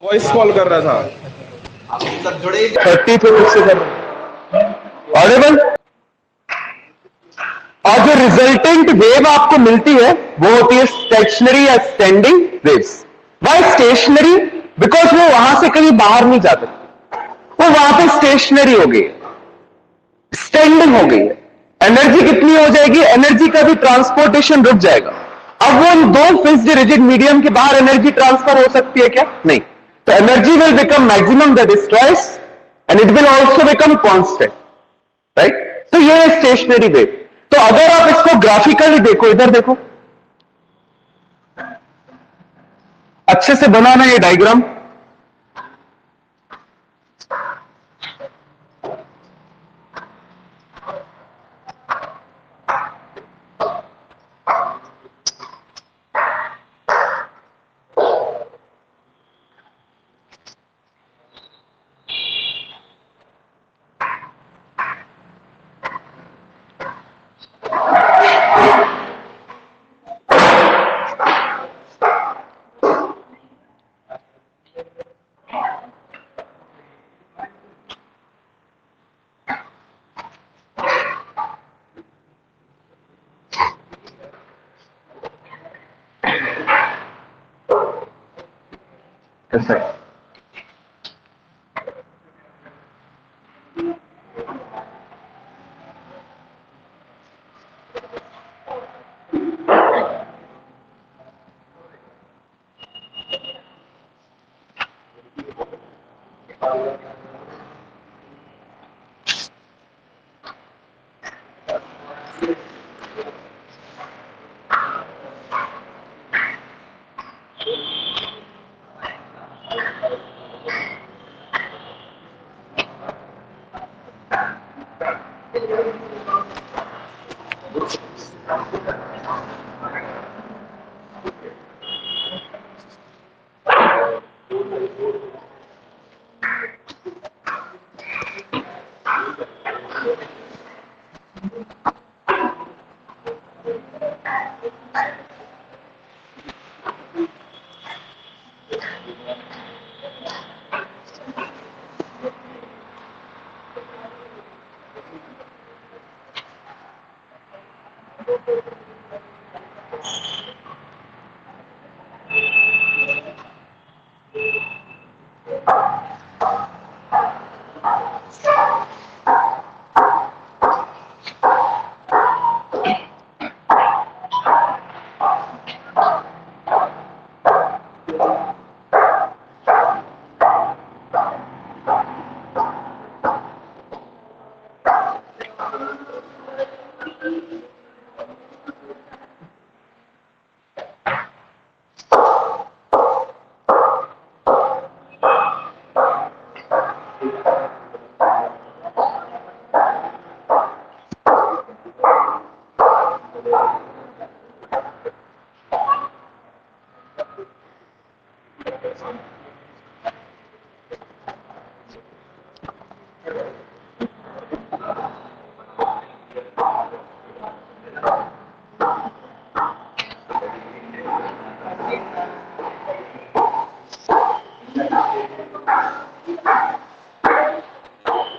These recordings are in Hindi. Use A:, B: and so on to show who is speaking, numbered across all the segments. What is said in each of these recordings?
A: वॉइस कॉल कर रहा था।
B: 30 से कर ऑडिबल। और जो रिजल्टेंट वेव आपको मिलती है वो होती है स्टेशनरी या standing waves. Why stationary? Because वो वहां से कहीं बाहर नहीं जा सकती, वो वहां पे स्टेशनरी हो गई, स्टैंडिंग हो गई है। एनर्जी कितनी हो जाएगी? एनर्जी का भी ट्रांसपोर्टेशन रुक जाएगा। अब वो इन दो फिक्स्ड रिजिड मीडियम के बाहर एनर्जी ट्रांसफर हो सकती है क्या? नहीं। तो energy will become maximum that is twice and it will also become constant, right? तो ये है स्टेशनरी वेव। तो अगर आप इसको ग्राफिकली देखो, इधर देखो, अच्छे से बनाना ये डायग्राम। कैसा है?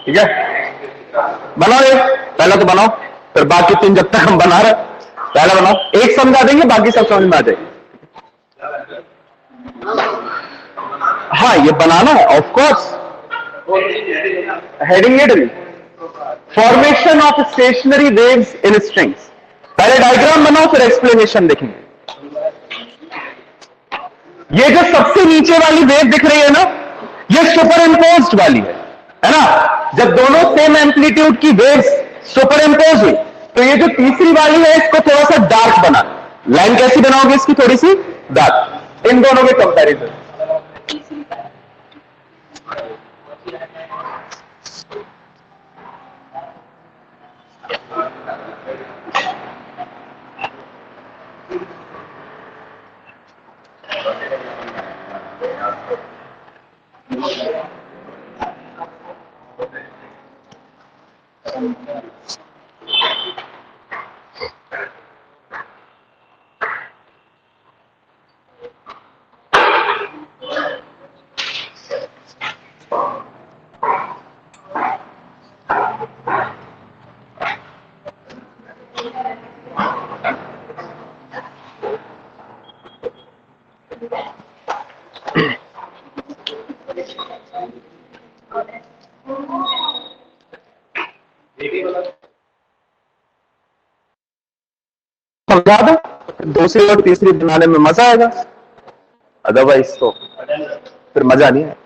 B: ठीक है, बनाओ। ये पहला तो बनाओ, फिर बाकी तीन जब तक हम बना रहे, पहला बनाओ। एक समझा देंगे, बाकी सब समझ में आ जाएगी। हाँ, ये बनाना है of course. Heading it formation of stationary waves in strings. पहले डायग्राम बनाओ, फिर एक्सप्लेनेशन देखेंगे। ये जो सबसे नीचे वाली वेव दिख रही है ना, ये सुपर इम्पोज्ड वाली है ना? जब दोनों सेम एम्पलीट्यूड की वेव्स सुपर इम्पोज हुई, तो ये जो तीसरी वाली है इसको थोड़ा सा डार्क बना। लाइन कैसी बनाओगे इसकी? थोड़ी सी डार्क, इन दोनों के कंपैरिजन। समझा दो, दूसरी और तीसरी बनाने में मजा आएगा, अदरवाइज तो फिर मजा नहीं है।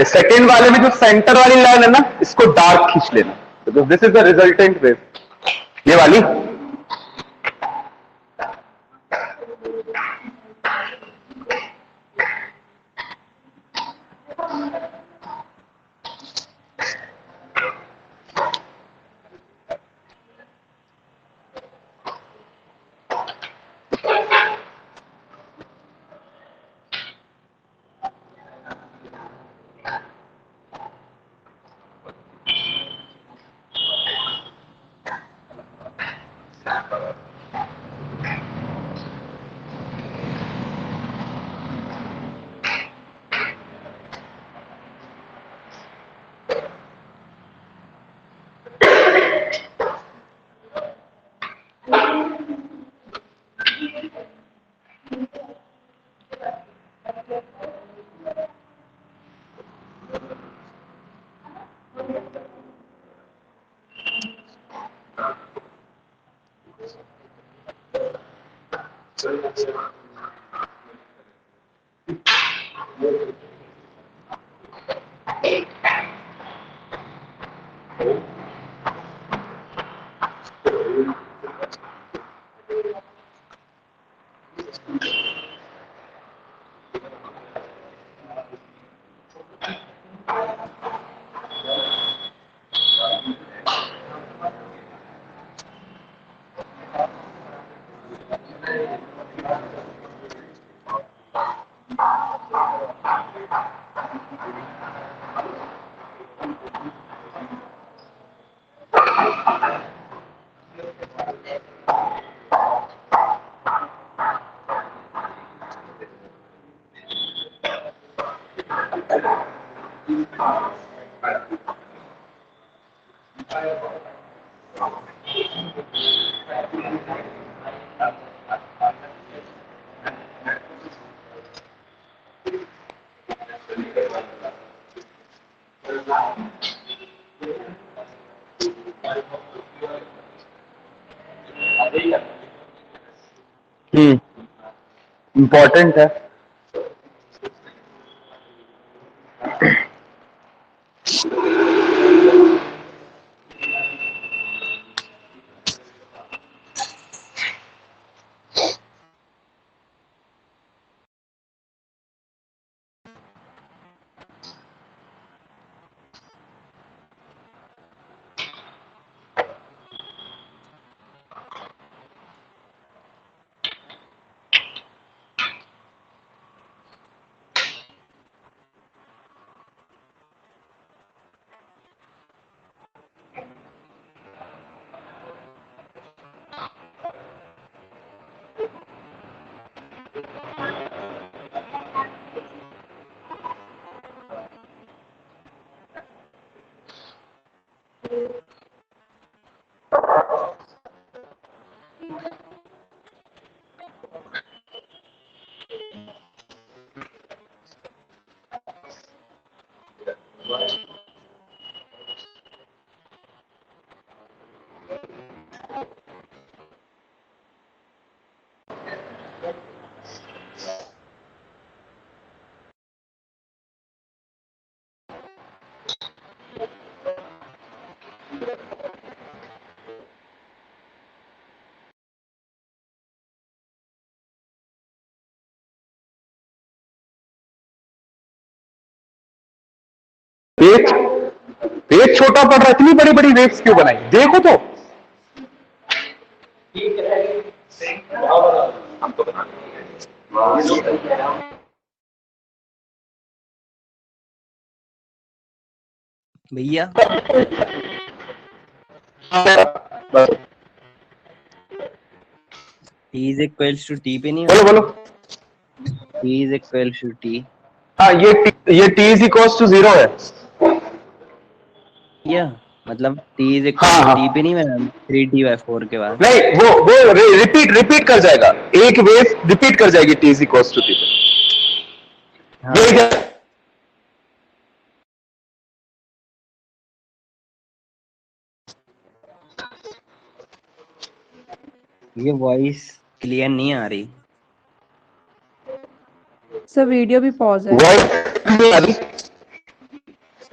B: सेकेंड वाले में जो सेंटर वाली लाइन है ना, इसको डार्क खींच लेना, because this is the resultant wave, ये वाली। इंपॉर्टेंट है। पेज पेज छोटा पड़ रहा है, इतनी बड़ी बड़ी वेव्स क्यों बनाई, देखो तो। हम तो बना
A: भैया T is equals to T पे नहीं
B: बोलो बोलो।
A: T is equals to T
B: हाँ, ये t इज इक्वल्स टू 0 है।
A: या मतलब T is equals
B: हाँ
A: to
B: हाँ
A: T पे नहीं बना 3T/4 के बाद।
B: नहीं, वो रिपीट कर जाएगा, एक वेव रिपीट कर जाएगी t is equals to t पे।
A: हाँ ये वॉइस क्लियर नहीं आ रही।
C: सर वीडियो भी पॉज है।
B: वॉइस नहीं आ रही,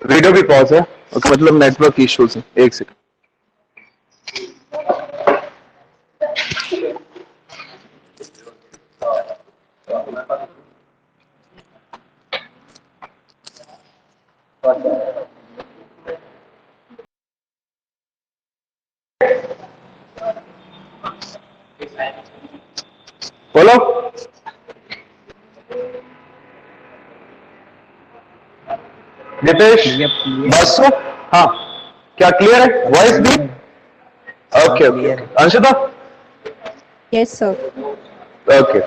B: वीडियो भी पॉज है। ओके, मतलब नेटवर्क इश्यूज है। एक सेकंड। बोलो। नितेश
A: भैया
B: बसो। हाँ, क्या क्लियर है वॉइस भी? Okay okay.
A: Clear.
B: Anshita?
C: Yes sir.
B: Okay.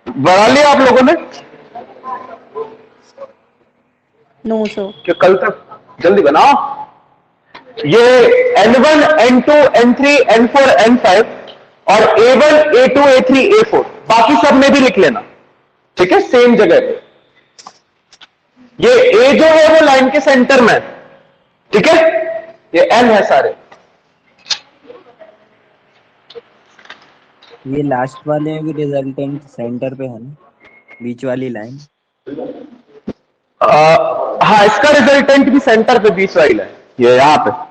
B: बना लिया आप लोगों ने?
C: No sir.
B: क्या कल तक? जल्दी बनाओ। ये N1, N2, N3, N4, N5 और A1, A2, A3, A4 बाकी सब में भी लिख लेना, ठीक है, सेम जगह पे। ये A जो है वो लाइन के सेंटर में, ठीक है, ये N है सारे।
A: ये लास्ट वाले में भी रिजल्टेंट सेंटर पे है ना, बीच वाली लाइन।
B: हाँ, इसका रिजल्टेंट भी सेंटर पे बीच वाली है, ये यहां पे।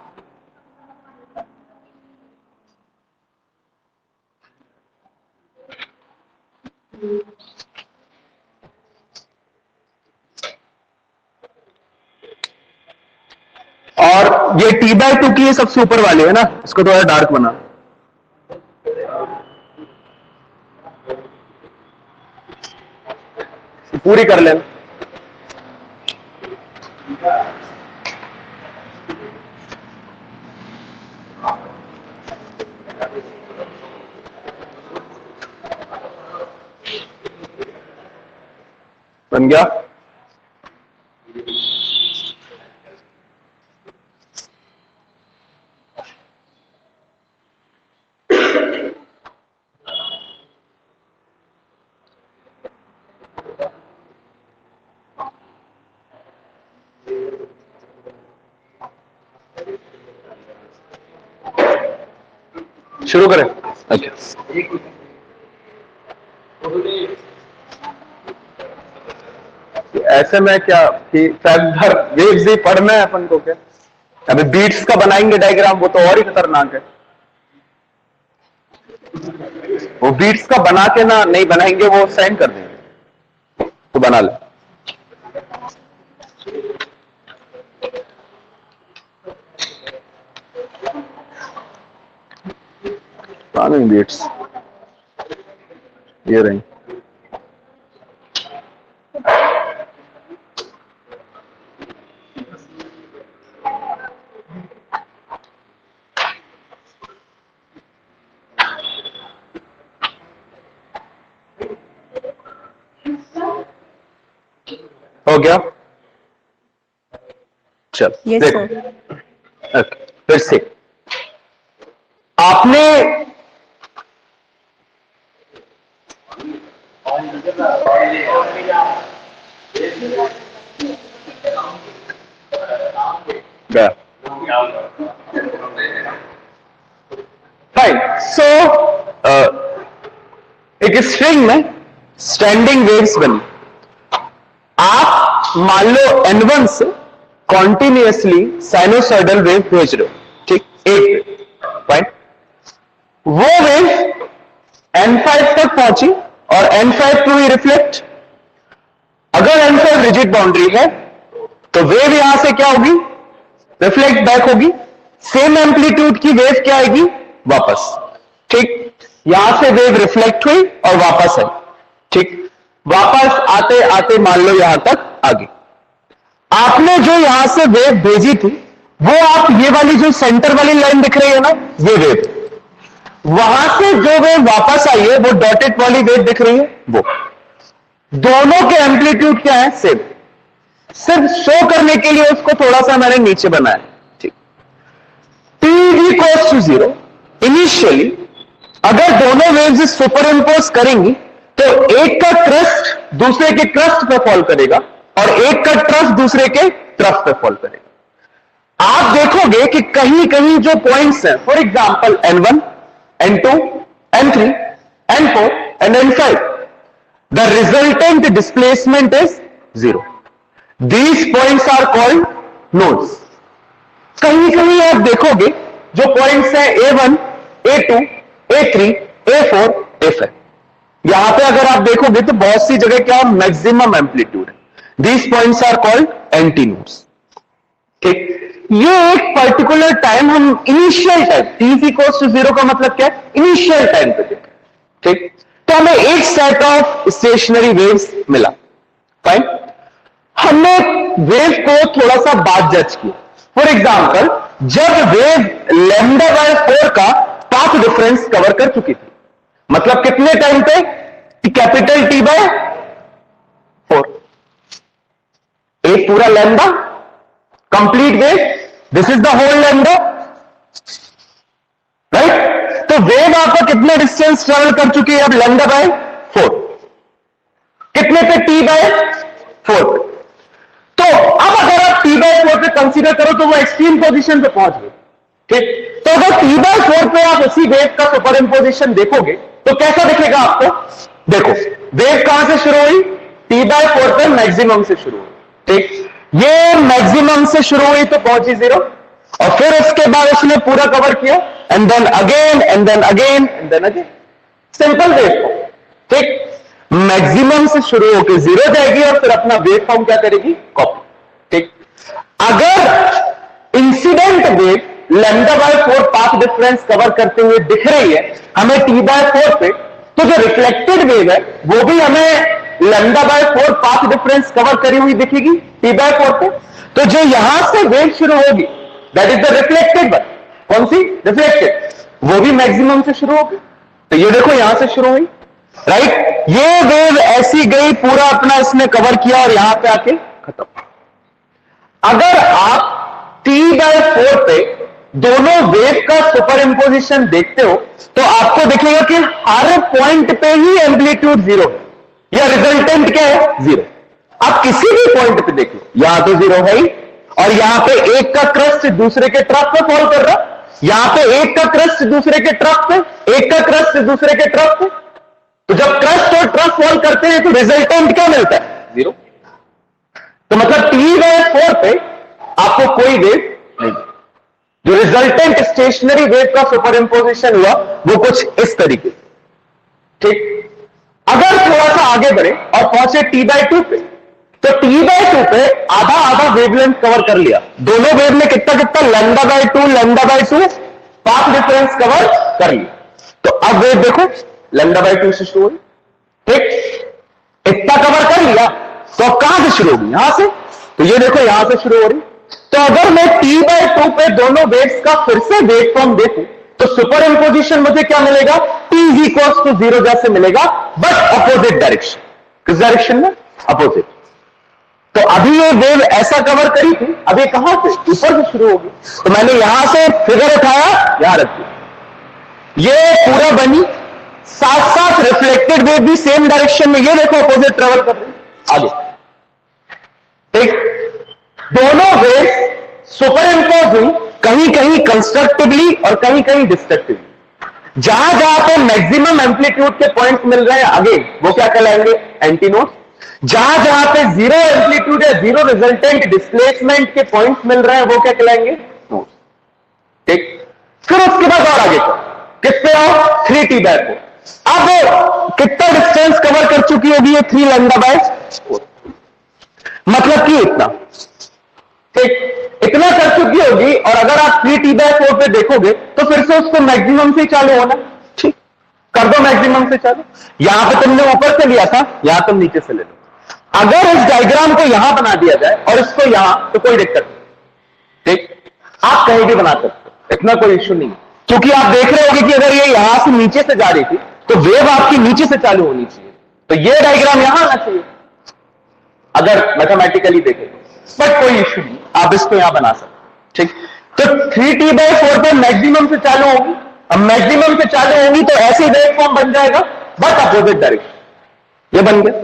B: और ये T/2 की ये सबसे ऊपर वाली है ना, इसको थोड़ा डार्क बना। पूरी कर लेना। बन गया? शुरू करें? अच्छा, ऐसे में क्या कि भर वेव्स ही पढ़ना है अपन को क्या? अभी बीट्स का बनाएंगे डायग्राम, वो तो और ही खतरनाक है। वो बीट्स का बना के ना नहीं बनाएंगे, वो सेंड कर देंगे, तो बना ले। नहीं बीट्स ये रही। हो गया? चल
C: यस
B: देखो।
C: सर।
B: ओके, फिर से आपने गया फाइन। सो एक स्ट्रिंग में स्टैंडिंग वेव्स बनी, आप मान लो N1 से कॉन्टिन्यूअसली साइनोसॉइडल वेव भेज रहे हो, ठीक, एक फाइन। वो वेव N5 तक पहुंची और N5 टू ही रिफ्लेक्ट। अगर N5 रिजिड बाउंड्री है तो वेव यहां से क्या होगी, रिफ्लेक्ट बैक होगी, सेम एम्पलीट्यूड की वेव क्या आएगी, वापस, ठीक। यहां से वेव रिफ्लेक्ट हुई और वापस आई, ठीक। वापस आते आते मान लो यहां तक आ गई। आपने जो यहां से वेव भेजी थी वो आप ये वाली जो सेंटर वाली लाइन दिख रही है ना, ये वेव, वहां से जो वेव वापस आई है वो डॉटेड वाली वेव दिख रही है, वो दोनों के एम्पलीट्यूड क्या है, सेम। सिर्फ शो करने के लिए उसको थोड़ा सा मैंने नीचे बनाया, ठीक। T इक्वल्स टू 0, इनिशियली अगर दोनों वेव्स सुपर इंपोज करेंगी तो एक का क्रस्ट दूसरे के क्रस्ट पे फॉल करेगा और एक का ट्रफ दूसरे के ट्रफ पे फॉल करेगा। आप देखोगे कि कहीं कहीं जो पॉइंट्स हैं, for example N1, N2, N3, N4 and N5, the resultant displacement is 0. These points are called nodes. कहीं कहीं आप देखोगे जो पॉइंट्स हैं A1, A2, A3, A4, A5, यहां पे अगर आप देखोगे तो बहुत सी जगह क्या मैक्सिमम एम्पलीट्यूड है। These points are called anti nodes, ठीक। ये एक पर्टिकुलर टाइम हम initial time, T equals to 0 का मतलब क्या है, इनिशियल टाइम पे देखें, ठीक। तो हमें एक सेट ऑफ स्टेशनरी वेव्स मिला, फाइन। हमने वेव को थोड़ा सा बाद जज किया। फॉर एग्जाम्पल जब वेव λ/4 का पाथ डिफरेंस कवर कर चुकी थी, मतलब कितने टाइम पे, कैपिटल T/4, एक पूरा lambda complete wave, this is the whole lambda, right. तो वेव आपका कितने डिस्टेंस ट्रेवल कर चुकी है अब, λ/4, कितने पे, T/4 पे। तो अब अगर आप T/4 पे कंसीडर करो तो वो एक्सट्रीम पोजीशन पे पहुंच गए, ठीक। तो अगर T/4 पे आप उसी वेव का सुपर इंपोजिशन देखोगे तो कैसा दिखेगा आपको, देखो वेव कहां से शुरू हुई, T/4 पे मैक्सिमम से शुरू हुई, ठीक। ये मैक्सिमम से शुरू हुई तो पहुंची 0 और फिर उसके बाद उसने पूरा कवर किया and then again and then again and then again, simple wave form, ठीक। मैक्सिमम से शुरू होकर 0 जाएगी और फिर अपना वेव फॉर्म क्या करेगी, कॉपी, ठीक। अगर incident wave λ/4 path difference cover करते हुए दिख रही है हमें T/4 पे, तो जो रिफ्लेक्टेड वेव है वो भी हमें λ/4 पाथ डिफरेंस कवर करी हुई दिखेगी T/4 पे। तो जो यहां से वेव शुरू होगी that is the reflected one, कौन सी, रिफ्लेक्टेड, वो भी मैक्सिमम से शुरू होगी। तो ये देखो यहां से शुरू हुई, राइट। ये वेव ऐसी गई, पूरा अपना इसने कवर किया और यहां पे आके खत्म। अगर आप T/4 पे दोनों वेव का सुपर इंपोजिशन देखते हो तो आपको दिखेगा कि हर पॉइंट पे ही एम्पलीट्यूड 0 है, या रिजल्टेंट क्या है, 0। आप किसी भी पॉइंट पे देखो यहां तो 0 है ही, और यहां पे एक का क्रस्ट दूसरे के ट्रफ पे फॉल कर रहा, यहां पे एक का क्रस्ट दूसरे के ट्रफ पे, एक का क्रस्ट दूसरे के ट्रफ पे। तो जब क्रस्ट और ट्रफ फॉल करते हैं तो रिजल्टेंट क्या मिलता है, 0। तो मतलब T/4 पे आपको कोई वेव नहीं, जो रिजल्टेंट स्टेशनरी वेव का सुपर इंपोजिशन हुआ वो कुछ इस तरीके, ठीक। अगर थोड़ा सा आगे बढ़े और पहुंचे T/2 पे, तो T/2 पे आधा आधा वेवलेंथ कवर कर लिया, दोनों वेव में कितना कितना, λ/2 पाथ डिफरेंस कवर कर लिया। तो अब वेव देखो λ/2 से शुरू हुई, ठीक, इतना कवर कर लिया, तो अब कहां से शुरू होगी, यहां से। तो ये देखो यहां से शुरू हो रही। तो अगर मैं T/2 पे दोनों वेव्स का फिर से वेव फॉर्म देखूं तो सुपर इंपोजिशन मुझे क्या मिलेगा, T इक्वल्स टू 0 जैसे मिलेगा, बट अपोजिट डायरेक्शन। किस डायरेक्शन में, अपोजिट। तो अभी ये वेव ऐसा कवर करी थी, अब ये कहां से, ऊपर से शुरू होगी। तो मैंने यहां से फिगर उठाया, यहां रख दिया, ये पूरा बनी, साथ साथ रिफ्लेक्टेड वेव भी सेम डायरेक्शन में, ये देखो अपोजिट ट्रेवल कर रही आगे, ठीक। दोनों वेव सुपर इंपोज हुई, कहीं कहीं कंस्ट्रक्टिवली और कहीं कहीं डिस्ट्रक्टिवली। जहां जहां पे मैक्सिमम एम्पलीट्यूड के पॉइंट्स मिल रहे हैं आगे, वो क्या कहलाएंगे? Anti nodes. जहां जहां पे जीरो एम्पलीट्यूड या जीरो रिजल्टेंट डिस्प्लेसमेंट के पॉइंट्स मिल रहे हैं, वो क्या कहलाएंगे? नोड्स। ठीक, फिर उसके बाद और आगे चलो, किससे आओ? 3T/4। अब कितना डिस्टेंस कवर कर चुकी होगी ये 3 λ/4? मतलब कि इतना, ठीक, इतना कर चुकी होगी। और अगर आप 3T/4 पे देखोगे तो फिर से उसको मैक्सिमम से चालू होना। ठीक, कर दो मैक्सिमम से चालू। यहां पे तुमने ऊपर से लिया था, यहां तुम नीचे से ले लो। अगर इस डायग्राम को यहां बना दिया जाए और इसको यहां, तो कोई दिक्कत नहीं। ठीक, आप कहीं भी बना सकते हो, इतना कोई इश्यू नहीं, क्योंकि आप देख रहे होगे कि अगर ये यहां से नीचे से जा रही थी तो वेव आपकी नीचे से चालू होनी चाहिए, तो ये डायग्राम यहां आना चाहिए अगर मैथमेटिकली देखें। बट कोई इश्यू नहीं, आप इसको यहां बना सकते। ठीक, तो 3T/4 पर मैक्सिमम से चालू होगी। अब मैक्सिमम से चालू होगी तो ऐसे वेव फॉर्म बन जाएगा, बट अपोजिट डायरेक्शन। ये बन गया।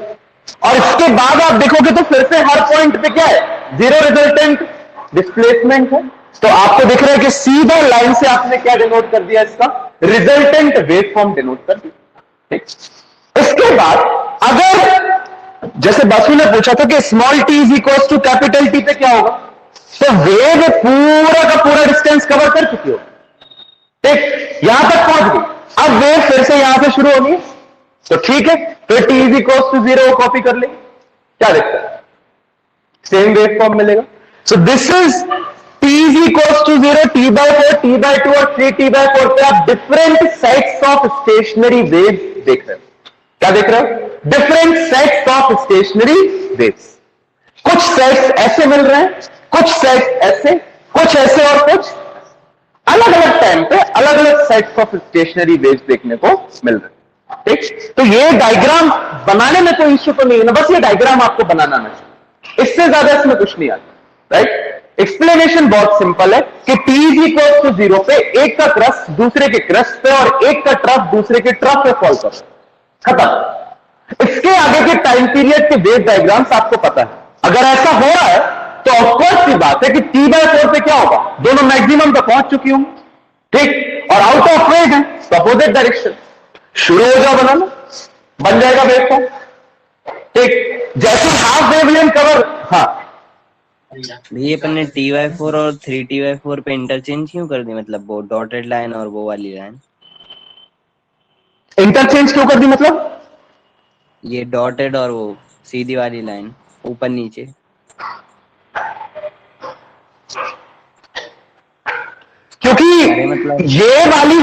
B: और इसके बाद आप देखोगे तो फिर से हर पॉइंट पे क्या है? जीरो रिजल्टेंट डिस्प्लेसमेंट है। तो आपको दिख रहा है कि सीधा लाइन से आपने क्या डिनोट कर दिया? इसका रिजल्टेंट वेव फॉर्म डिनोट कर दिया। ठीक, इसके बाद अगर जैसे बासु ने पूछा था कि small T is equal to capital T पे क्या होगा, तो वेव पूरा का पूरा डिस्टेंस कवर कर चुकी हो। ठीक, यहां तक पहुंच गई। अब वेव फिर से यहां से शुरू होनी है, तो ठीक है, फिर T is equal to 0 copy कर ले, क्या देखते हैं? सेम वेव फॉर्म मिलेगा। So this is T is equal to 0, T/4, T/2 और 3T/4 पे आप different sets of stationary wave देख रहे हो। क्या देख रहे हो? Different sets of stationary waves. कुछ सेट्स ऐसे मिल रहे हैं, कुछ सेट्स ऐसे, कुछ ऐसे, और कुछ अलग अलग टाइम पे अलग अलग सेट्स ऑफ स्टेशनरी वेव्स देखने को मिल रहे हैं। ठीक, तो ये डायग्राम बनाने में कोई इश्यू तो नहीं है ना, बस ये डायग्राम आपको बनाना आना चाहिए, इससे ज्यादा इसमें कुछ नहीं आता। राइट, एक्सप्लेनेशन बहुत सिंपल है कि T इज इक्वल टू 0 पे एक का क्रस्ट दूसरे के क्रस्ट पे और एक का ट्रफ दूसरे के ट्रफ पे फॉल कर, खत्म। इसके आगे के टाइम पीरियड के वेव डायग्राम्स आपको पता है। अगर ऐसा हो रहा है तो ऑफकोर्स की बात है कि T/4 पे क्या होगा? दोनों मैक्सिमम तक पहुंच चुकी होंगी। ठीक, और आउट ऑफ फेज है तो अपोजिट डायरेक्शन। शुरू हो जाओ बनाना, बन जाएगा वेव फॉर्म। ठीक, जैसे हाफ वेवलेंथ कवर। हाँ,
A: ये अपन ने T/4 और 3T/4 पे इंटरचेंज क्यों कर दी? मतलब वो डॉटेड लाइन और वो वाली लाइन
B: इंटरचेंज क्यों कर दी? मतलब
A: ये डॉटेड और वो सीधी वाली लाइन ऊपर नीचे।
B: क्योंकि
A: मतलब
B: ये वाली,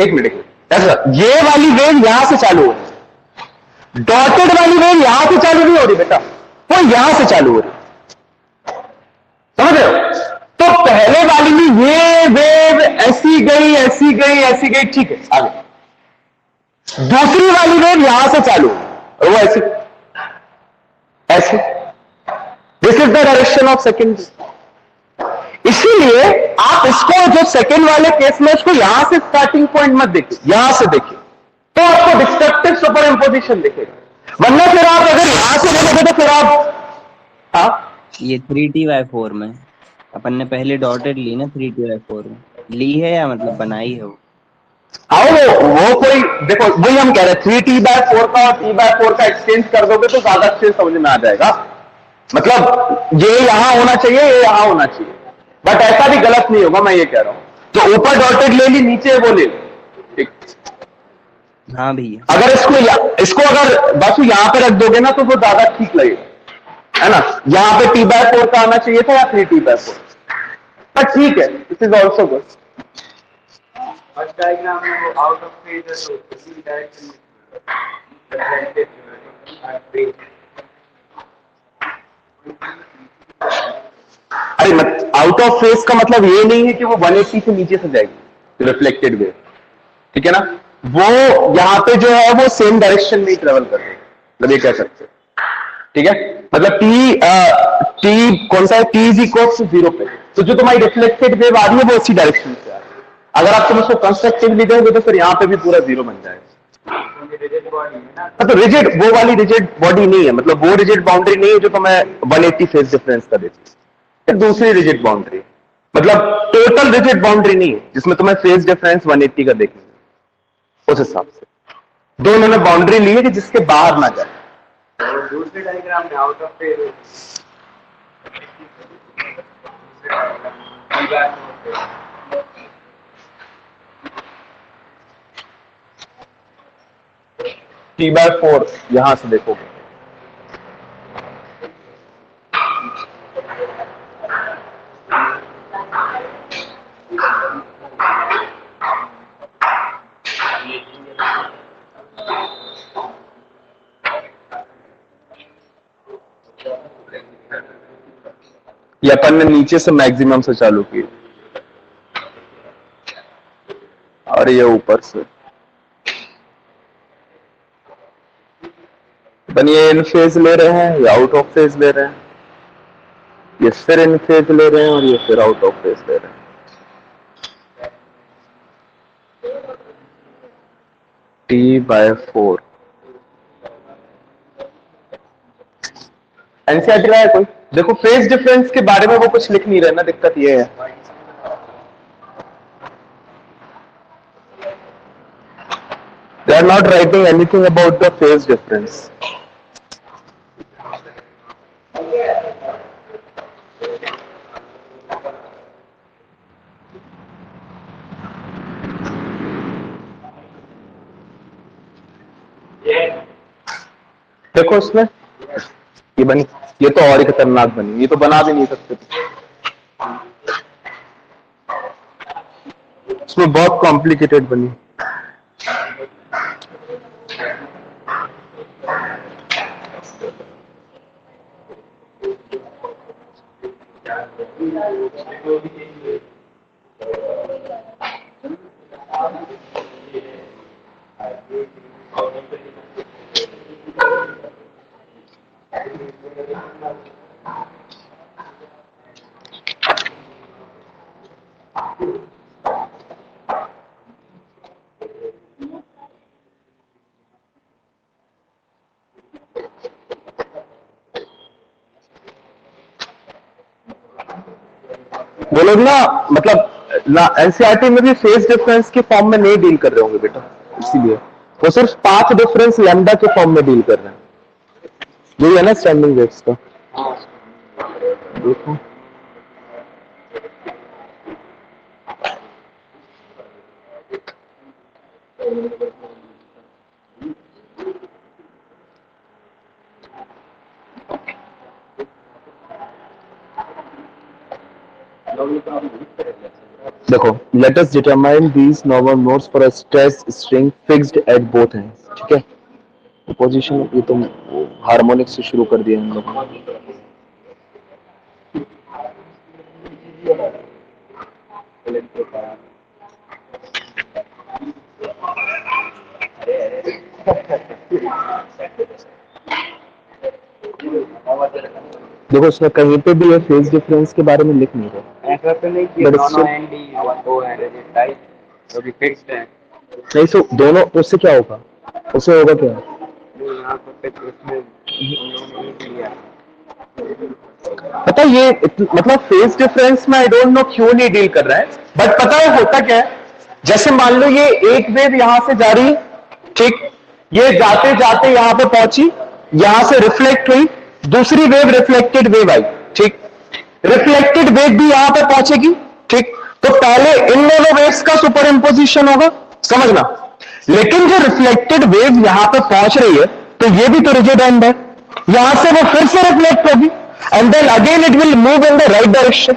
B: एक मिनट, ऐसा ये वाली वेव यहां से चालू हो रही है, डॉटेड वाली वेव यहां से चालू नहीं हो रही बेटा, वो यहां से चालू हो रही, समझ रहे हो? तो पहले वाली में ये वेव ऐसी गई ऐसी गई ऐसी गई, ठीक है, आगे। दूसरी वाली वेव यहां से चालू और वो ऐसी ऐसी। This is the direction of second. इसीलिए आप इसको जो सेकेंड वाले केस में इसको यहां से स्टार्टिंग पॉइंट मत देखिए, यहां से देखिए, तो आपको डिस्ट्रक्टिव सुपर इंपोजिशन दिखेगा। वरना फिर आप अगर यहां से देखोगे तो फिर आप, हाँ,
A: ये 3T/4 में अपन ने पहले डॉटेड ली ना, 3T/4 में ली है या मतलब बनाई है वो?
B: आओ वो कोई देखो, वही हम कह रहे हैं 3T/4 का और T/4 का एक्सचेंज कर दोगे तो ज्यादा अच्छे समझ में आ जाएगा। मतलब ये यहां होना चाहिए, ये यहां होना चाहिए, बट ऐसा भी गलत नहीं होगा, मैं ये कह रहा हूं। तो ऊपर डॉटेड ले ली, नीचे वो ले ली, ठीक।
A: हाँ भैया,
B: अगर इसको अगर बस यहां पे रख दोगे ना तो वो ज्यादा ठीक लगेगा, है ना? यहां पे T/4 का आना चाहिए था या 3T/4, बट ठीक है, this is also good.
D: Diagram में वो आउट ऑफ फेज है तो इसी डायरेक्शन
B: अरे मत, आउट ऑफ फेज का मतलब ये नहीं है कि वो 180 से नीचे से जाएगी रिफ्लेक्टेड वेव, ठीक है ना? वो यहां पे जो है वो सेम डायरेक्शन में ही ट्रेवल कर रही है, मतलब ये कह सकते हैं, ठीक है? मतलब टी कौन सा है? T इज इक्वल टू 0 पे, तो जो तुम्हारी रिफ्लेक्टेड वेव आ रही है वो उसी डायरेक्शन से आ रही है। अगर आप तुम उसको कंस्ट्रक्टिवली दोगे तो फिर यहां पे भी पूरा 0 बन जाएगा। तो रिजिड, वो वाली रिजिड बॉडी नहीं है, मतलब वो रिजिड बाउंड्री नहीं है जो तुम्हें 180 फेज डिफरेंस का देती है, दूसरी रिजिड बाउंड्री। मतलब टोटल रिजिड बाउंड्री नहीं है जिसमें तुम्हें फेज डिफरेंस 180 का देखना, उस हिसाब से दोनों ने बाउंड्री ली है कि जिसके बाहर ना जाए।
D: और दूसरे डायग्राम में आउट ऑफ फेज
B: T/4 यहां से देखोगे, ये अपन ने नीचे से मैक्सिमम से चालू की और ये ऊपर से अपन ये इन फेज ले रहे हैं, ये आउट ऑफ फेज ले रहे हैं, ये फिर इन फेज ले रहे हैं और ये फिर आउट ऑफ फेज ले रहे हैं। T/4 एनसीईआरटी है कोई? देखो फेज डिफरेंस के बारे में वो कुछ लिख नहीं रहे ना, दिक्कत ये है। They are not writing anything about the phase difference. देखो उसमें ये बनी, ये तो और ही खतरनाक बनी, ये तो बना भी नहीं सकते, इसमें बहुत कॉम्प्लिकेटेड बनी। वो लोग ना मतलब ना एनसीईआरटी में भी फेज डिफरेंस के फॉर्म में नहीं डील कर रहे होंगे बेटा, इसीलिए वो सिर्फ पाथ डिफरेंस लैम्डा के फॉर्म में डील कर रहे हैं। यही है ना स्टैंडिंग वेव्स का। देखो देखो, let us determine these normal modes for a stress string fixed at both ends। ठीक है, पोजीशन ये तो हार्मोनिक से शुरू कर दिया हम लोग। देखो उसमें कहीं पे भी ये फेज डिफरेंस के बारे में लिख नहीं रहा।
D: ऐसा तो नहीं कि दोनों एंड ही वो है रिजिड टाइप, तो भी फिक्स्ड है।
B: नहीं सो दोनों, उससे क्या होगा, उससे होगा क्या?
D: यहाँ पर इसमें लिया
B: पता ये मतलब फेज डिफरेंस में आई डोंट नो क्यों नहीं डील कर रहा है, बट पता है होता क्या है, जैसे मान लो ये एक वेव यहां से जा रही, ठीक, ये जाते जाते यहां पे पहुंची, यहां से रिफ्लेक्ट हुई, दूसरी वेव रिफ्लेक्टेड वेव आई, ठीक, रिफ्लेक्टेड वेव भी यहां पे पहुंचेगी, ठीक, तो पहले इन दोनों वेव्स का सुपर इम्पोजिशन होगा, समझना। लेकिन जो रिफ्लेक्टेड वेव यहां पे पहुंच रही है तो ये भी तो रिजिड एंड है, यहां से वो फिर से रिफ्लेक्ट होगी and then again it will move in the right direction,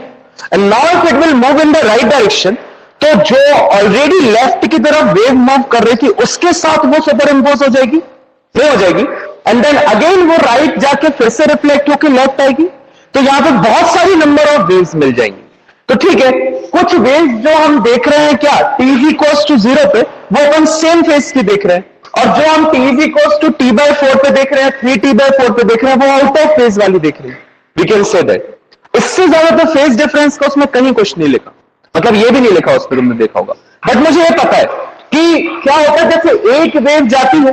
B: and now if it will move in the right direction तो जो ऑलरेडी लेफ्ट की तरफ वेव मूव कर रही थी उसके साथ वो सुपर इम्पोज हो जाएगी, नहीं हो जाएगी, एंड देन अगेन वो राइट जाके फिर से रिफ्लेक्ट होकर लेफ्ट आएगी, तो यहां पे बहुत सारी नंबर ऑफ वेव्स मिल जाएंगी। तो ठीक है, कुछ वेव्स जो हम देख रहे हैं क्या t is equals to 0 पे, वो अपन सेम फेज की देख रहे हैं, और जो हम t is equals to T/4 पे देख रहे हैं, 3T/4 पे देख रहे हैं, वो आउट ऑफ फेज वाली देख रहे हैं। We can say that। इससे ज्यादा तो फेज डिफरेंस का उसमें कहीं कुछ नहीं लिखा, मतलब ये भी नहीं लिखा उसमें, तुमने देखा होगा। बट मुझे ये पता है कि क्या होता है, जैसे एक वेव जाती है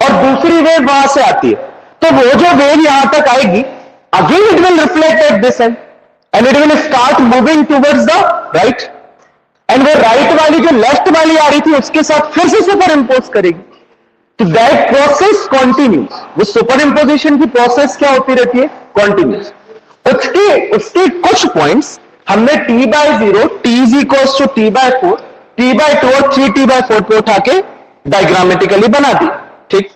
B: और दूसरी वेव वहां से आती है, तो वो जो वेव यहां तक आएगी again it will reflect at this and, and it will start moving towards the right, and वो राइट वाली जो लेफ्ट वाली आ रही थी उसके साथ फिर से सुपर इम्पोज करेगी। तो दैट प्रोसेस कॉन्टिन्यूस, वो सुपर इम्पोजिशन की प्रोसेस क्या होती रहती है? कॉन्टिन्यूस। उसके उसके कुछ पॉइंट्स हमने t by 0, t is equals to t by 4, t by 2 और 3t बाय 4 पे उठा के डायग्रामेटिकली बना दी। ठीक,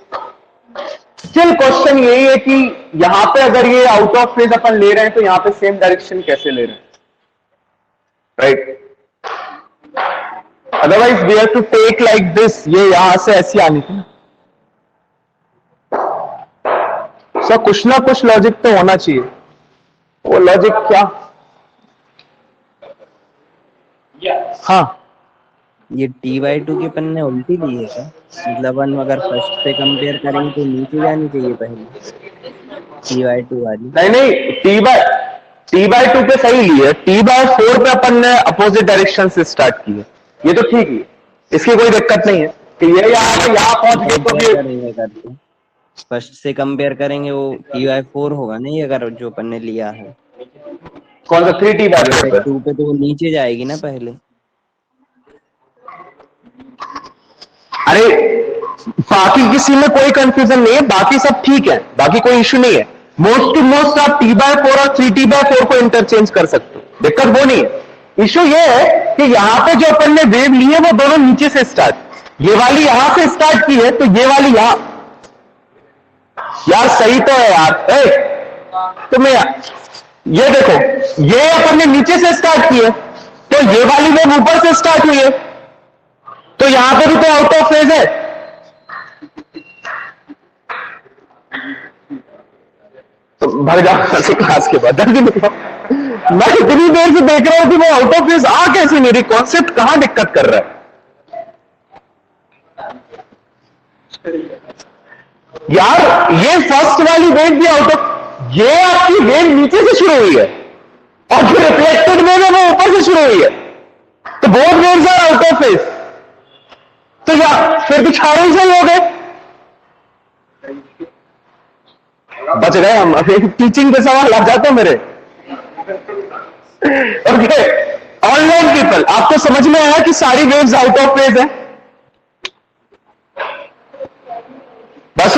B: स्टिल क्वेश्चन यही है कि यहां पे अगर ये आउट ऑफ फेज अपन ले रहे हैं तो यहां पे सेम डायरेक्शन कैसे ले रहे हैं, right? Otherwise we have to take like this, ये यहां से ऐसी आनी थी। सो कुछ ना कुछ लॉजिक तो होना चाहिए। वो लॉजिक क्या? हाँ,
A: ये t/2 की अपन ने उल्टी ली है क्या? मतलब अपन अगर फर्स्ट से कंपेयर करेंगे तो नीचे जानी चाहिए पहले t/2 वाली।
B: नहीं t/2 पे सही ली है, t/4 पे अपन ने अपोजिट डायरेक्शन से स्टार्ट की है, ये तो ठीक ही है, इसकी कोई दिक्कत नहीं है कि ये यहाँ पहुंच गए तो
A: करेंगे फर्स्ट से कंपेयर करेंगे वो t/4 होगा नहीं अगर जो अपन ने लिया है।
B: कौन सा 3t/4 पे?
A: 2 पे तो वो नीचे जाएगी ना पहले।
B: अरे बाकी किसी में कोई कंफ्यूजन नहीं है, बाकी सब ठीक है, बाकी कोई इश्यू नहीं है। मोस्ट टू मोस्ट आप t/4 और 3t/4 को इंटरचेंज कर सकते हो, दिक्कत वो नहीं है। इश्यू ये है कि यहां पे जो अपन ने वेव ली है वो दोनों नीचे से स्टार्ट, ये वाली यहां से स्टार्ट की है तो ये वाली यहां, यार सही तो है यार, तुम्हें ये देखो, ये अपन ने नीचे से स्टार्ट की है तो ये वाली वेव ऊपर से स्टार्ट हुई है, तो यहां पे भी तो आउट ऑफ फेज है। तो भर जाओ क्लास के बाद, जल्दी निकलो। मैं इतनी देर से देख रहा हूं कि वो आउट ऑफ फेज आ कैसे मेरी कॉन्सेप्ट कहां दिक्कत कर रहा है। यार ये फर्स्ट वाली वेव भी आउट ऑफ, ये आपकी वेव नीचे से शुरू हुई है और जो रिफ्लेक्टेड वेव है वो ऊपर से शुरू हुई है, तो both waves are out of phase. तो यार फिर भी छाड़े सही हो गए, बच गए हम। अभी टीचिंग पे सवाल आ जाते मेरे। ओके, ऑनलाइन पीपल, आपको समझ में आया कि सारी वेव्स आउट ऑफ फेज है? बस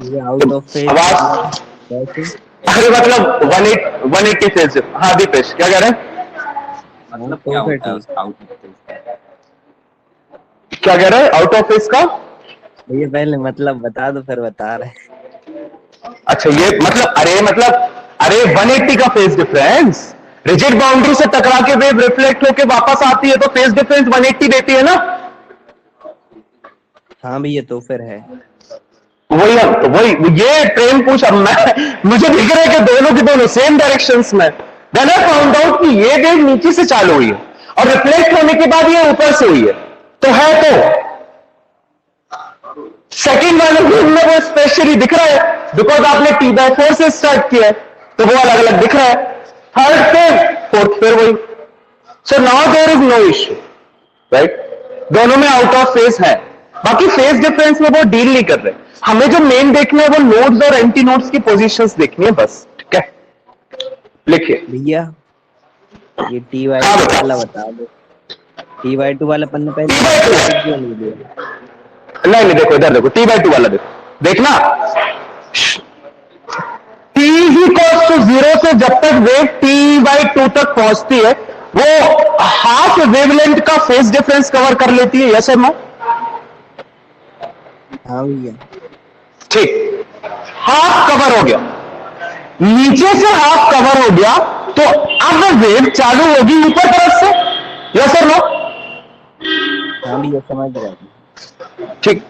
A: ये आउट ऑफ फेज
B: आवाज,
A: कैसे?
B: अरे मतलब 180 फेज। हाँ दीपेश क्या कह रहे हैं?
D: मतलब
A: तो
D: क्या
A: फिर
D: होता है
A: ठीक।
D: उसका आउट ऑफ फेज?
B: क्या कह रहे हैं आउट ऑफ फेज का?
A: ये पहले मतलब बता दो फिर बता रहे।
B: अच्छा ये मतलब, अरे 180 का फेज डिफरेंस, रिजिड बाउंड्री से टकरा के वेव रिफ्लेक्ट होके वापस आती है तो फेज डिफरेंस 180 देती है ना।
A: हाँ भैया तो फिर है।
B: वही हम तो वही ये ट्रेन पूछ, अब मैं मुझे दिख रहा है कि दोनों की दोनों सेम डायरेक्शंस में। देन आई फाउंड आउट कि ये वेव नीचे से चालू हुई है और रिफ्लेक्ट होने के बाद ये ऊपर से हुई है, तो है तो सेकंड वाले वेव में वो स्पेशली दिख रहा है बिकॉज आपने t/4 से स्टार्ट किया है तो वो अलग अलग दिख रहा है। थर्ड पे फोर्थ फिर वही। So now there is no issue, right? दोनों में आउट ऑफ फेज है, बाकी फेज डिफरेंस में वो डील नहीं कर रहे। हमें जो मेन देखना है वो नोड्स और एंटी नोड्स की पोजीशंस देखनी है बस, ठीक है? लिखिए
A: भैया ये t/2 वाला बता दो। t/2 वाला अपन ने पहले क्यों नहीं दिया?
B: नहीं देखो इधर देखो, t/2 वाला देखो, देखना t इक्वल्स टू 0 से जब तक वेव t/2 तक पहुंचती है वो हाफ वेवलेंथ का फेज डिफरेंस कवर कर लेती है, यस और नो?
A: हाँ भैया।
B: ठीक, हाफ कवर हो गया, नीचे से हाफ कवर हो गया तो अब वेव चालू होगी ऊपर तरफ से, यस और नो?
A: हाँ भैया समझ रहा हूँ।
B: ठीक,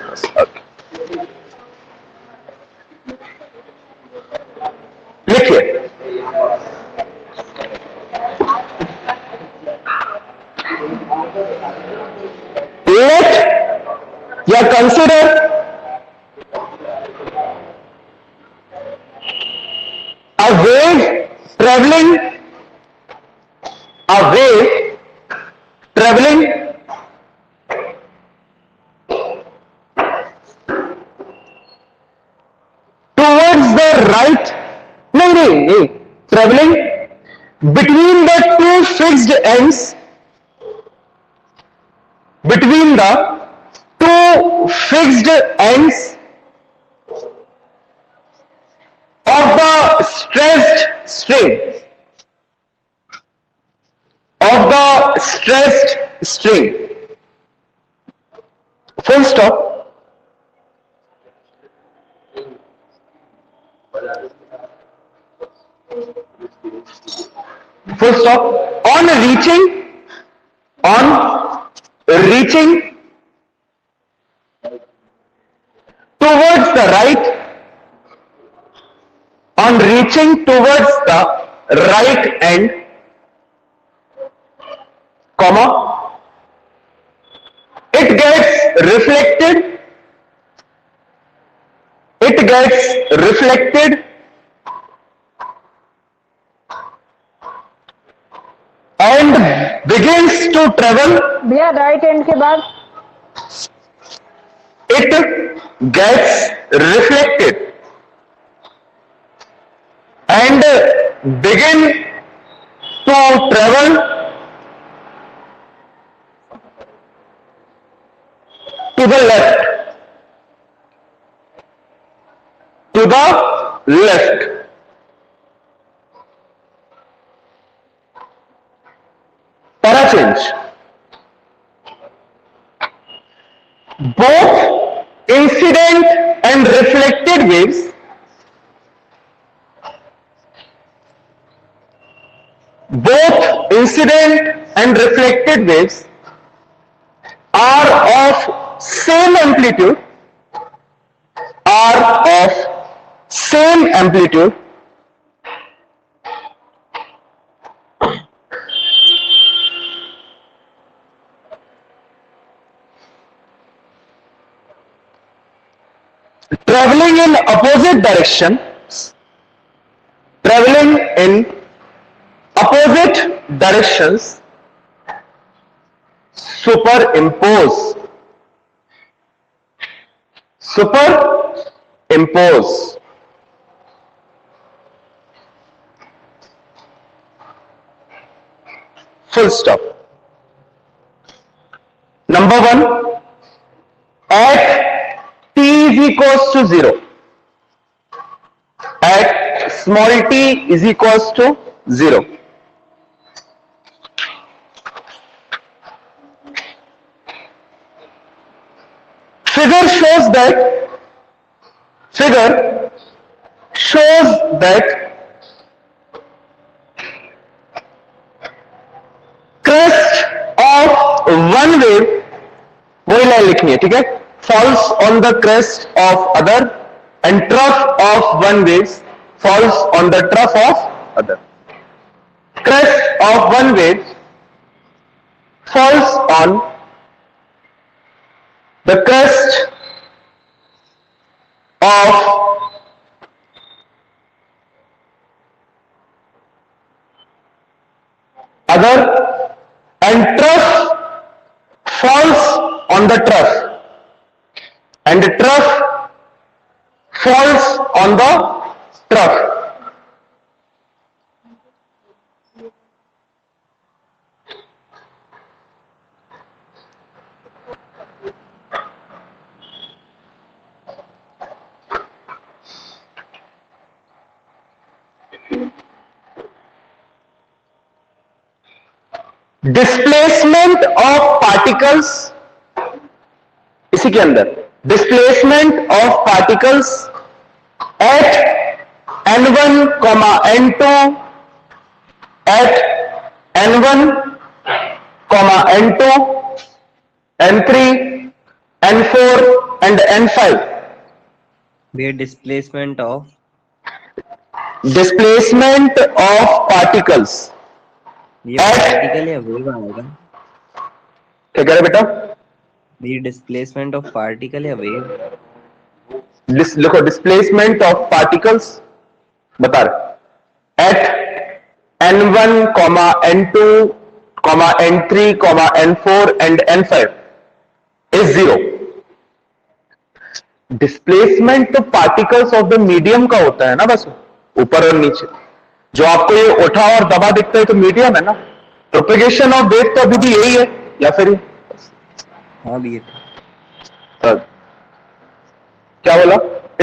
B: लिखिए लेट या consider a wave traveling towards the right, नहीं traveling between the two fixed ends, between the two fixed ends of the stressed string, of the stressed string, full stop. Full stop. On reaching towards the right, on reaching towards the right end, comma, it gets reflected and begins to travel.
C: भैया राइट एंड के बाद
B: It gets reflected and begin to travel to the left, para change. Both incident and reflected waves are of same amplitude, traveling in opposite directions, superimpose. Full stop. Number 1, at t is equals to 0, at small t is equals to 0, figure shows that crest of one wave, वही लाइन लिखनी है, ठीक है, falls on the crest of other and trough of one wave falls on the trough of other. Crest of one wave falls on the crest of other and trough falls on the trough and the trough falls on the trough. Displacement of particles, इसी के अंदर displacement of particles at n1, n2, at n1, n2, n3, n4 and n5.
A: The displacement of
B: particles.
A: ये पार्टिकल या वेव आएगा?
B: क्या कह रहे बेटा?
A: The displacement of particle या वेव?
B: लिखो डिस्प्लेसमेंट ऑफ पार्टिकल्स बता रहे at n1, n2, n3, n4 and n5 is 0. Displacement तो पार्टिकल्स ऑफ द मीडियम का होता है ना, बस ऊपर और नीचे. जो आपको ये उठा और दबा दिखता है तो मीडियम है ना। प्रोपेगेशन ऑफ वेव तो अभी भी यही है या फिर
A: हाँ भी है।
B: क्या बोला?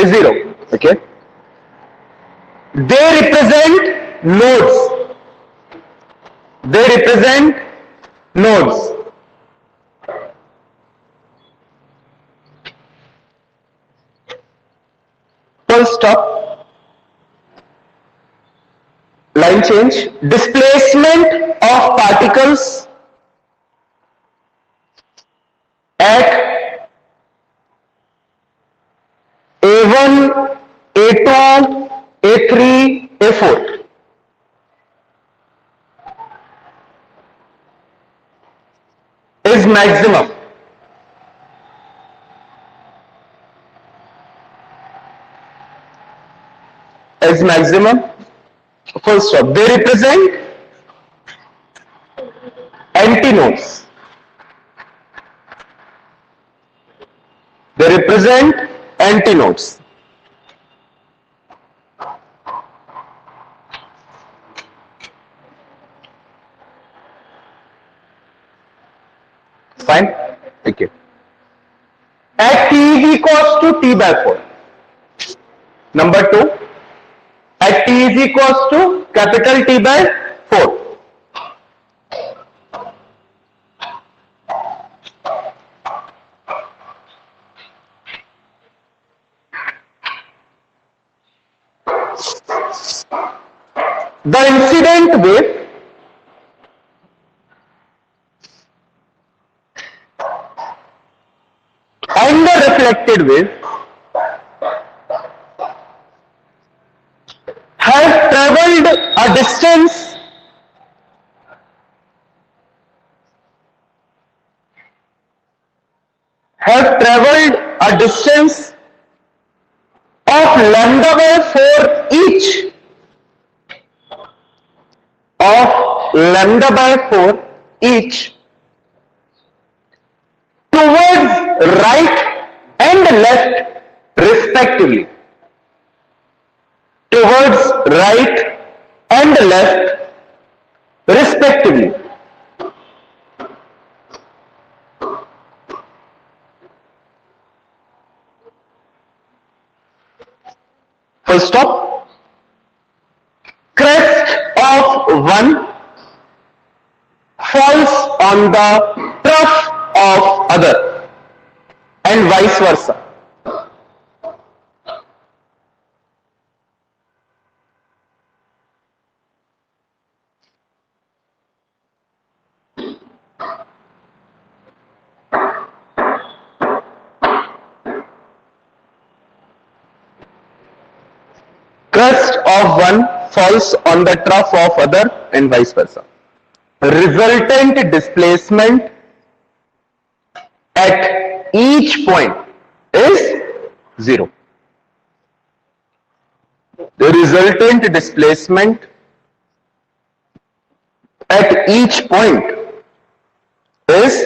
B: Is zero. Okay, they represent nodes, they represent nodes. Full stop, line change, displacement of particles at A1, A2, A3, A4 is maximum. Is maximum. Full stop. They represent antinodes. They represent antinodes. Fine. Okay. At t is equals to t by 4. Number 2. At t is equals to capital T by 4. The incident wave and the reflected wave have traveled a distance of lambda by 4 each, of lambda by 4 each, towards right and left respectively. Towards right and left respectively. Full stop. Crest of one falls on the trough of other and vice versa. Crest of one falls on the trough of other and vice versa. Resultant displacement at each point is 0. The resultant displacement at each point is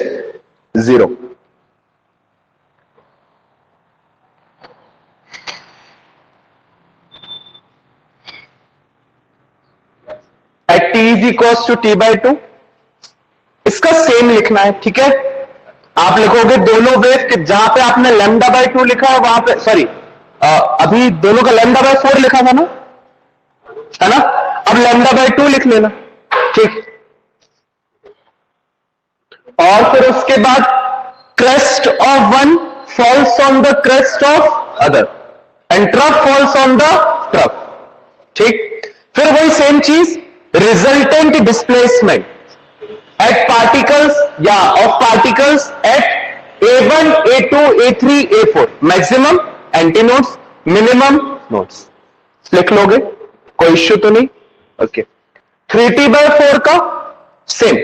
B: 0. At t is equals to t by 2. इसका सेम लिखना है, ठीक है। आप लिखोगे दोनों वेव के, जहां पे आपने लैम्डा बाय 2 लिखा है वहां पे, सॉरी अभी दोनों का लैम्डा बाय 4 लिखा था ना, है ना। अब लैम्डा बाय 2 लिख लेना, ठीक। और फिर उसके बाद crest of one falls on the crest of other and trough falls on the trough, ठीक। फिर वही सेम चीज, resultant displacement at particles, of particles at A1, A2, A3, A4, maximum antinodes, minimum nodes, लिख लोगे, कोई इश्यू तो नहीं। ओके, 3t by 4 का सेम,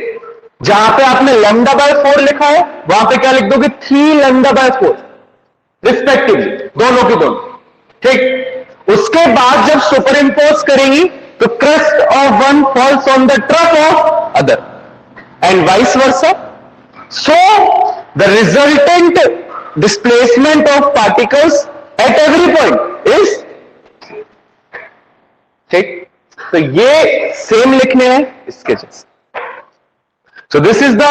B: जहां पे आपने लैम्डा बाय 4 लिखा है वहां पे क्या लिख दोगे, 3 लैम्डा बाय 4 रिस्पेक्टिवली, दोनों की दोनों, ठीक। उसके बाद जब सुपर इंपोज करेंगी तो crest of one falls on the trough of other and vice versa. So the resultant displacement of particles at every point is, ठीक। तो ये सेम लिखने हैं इसके जैसे। So this is the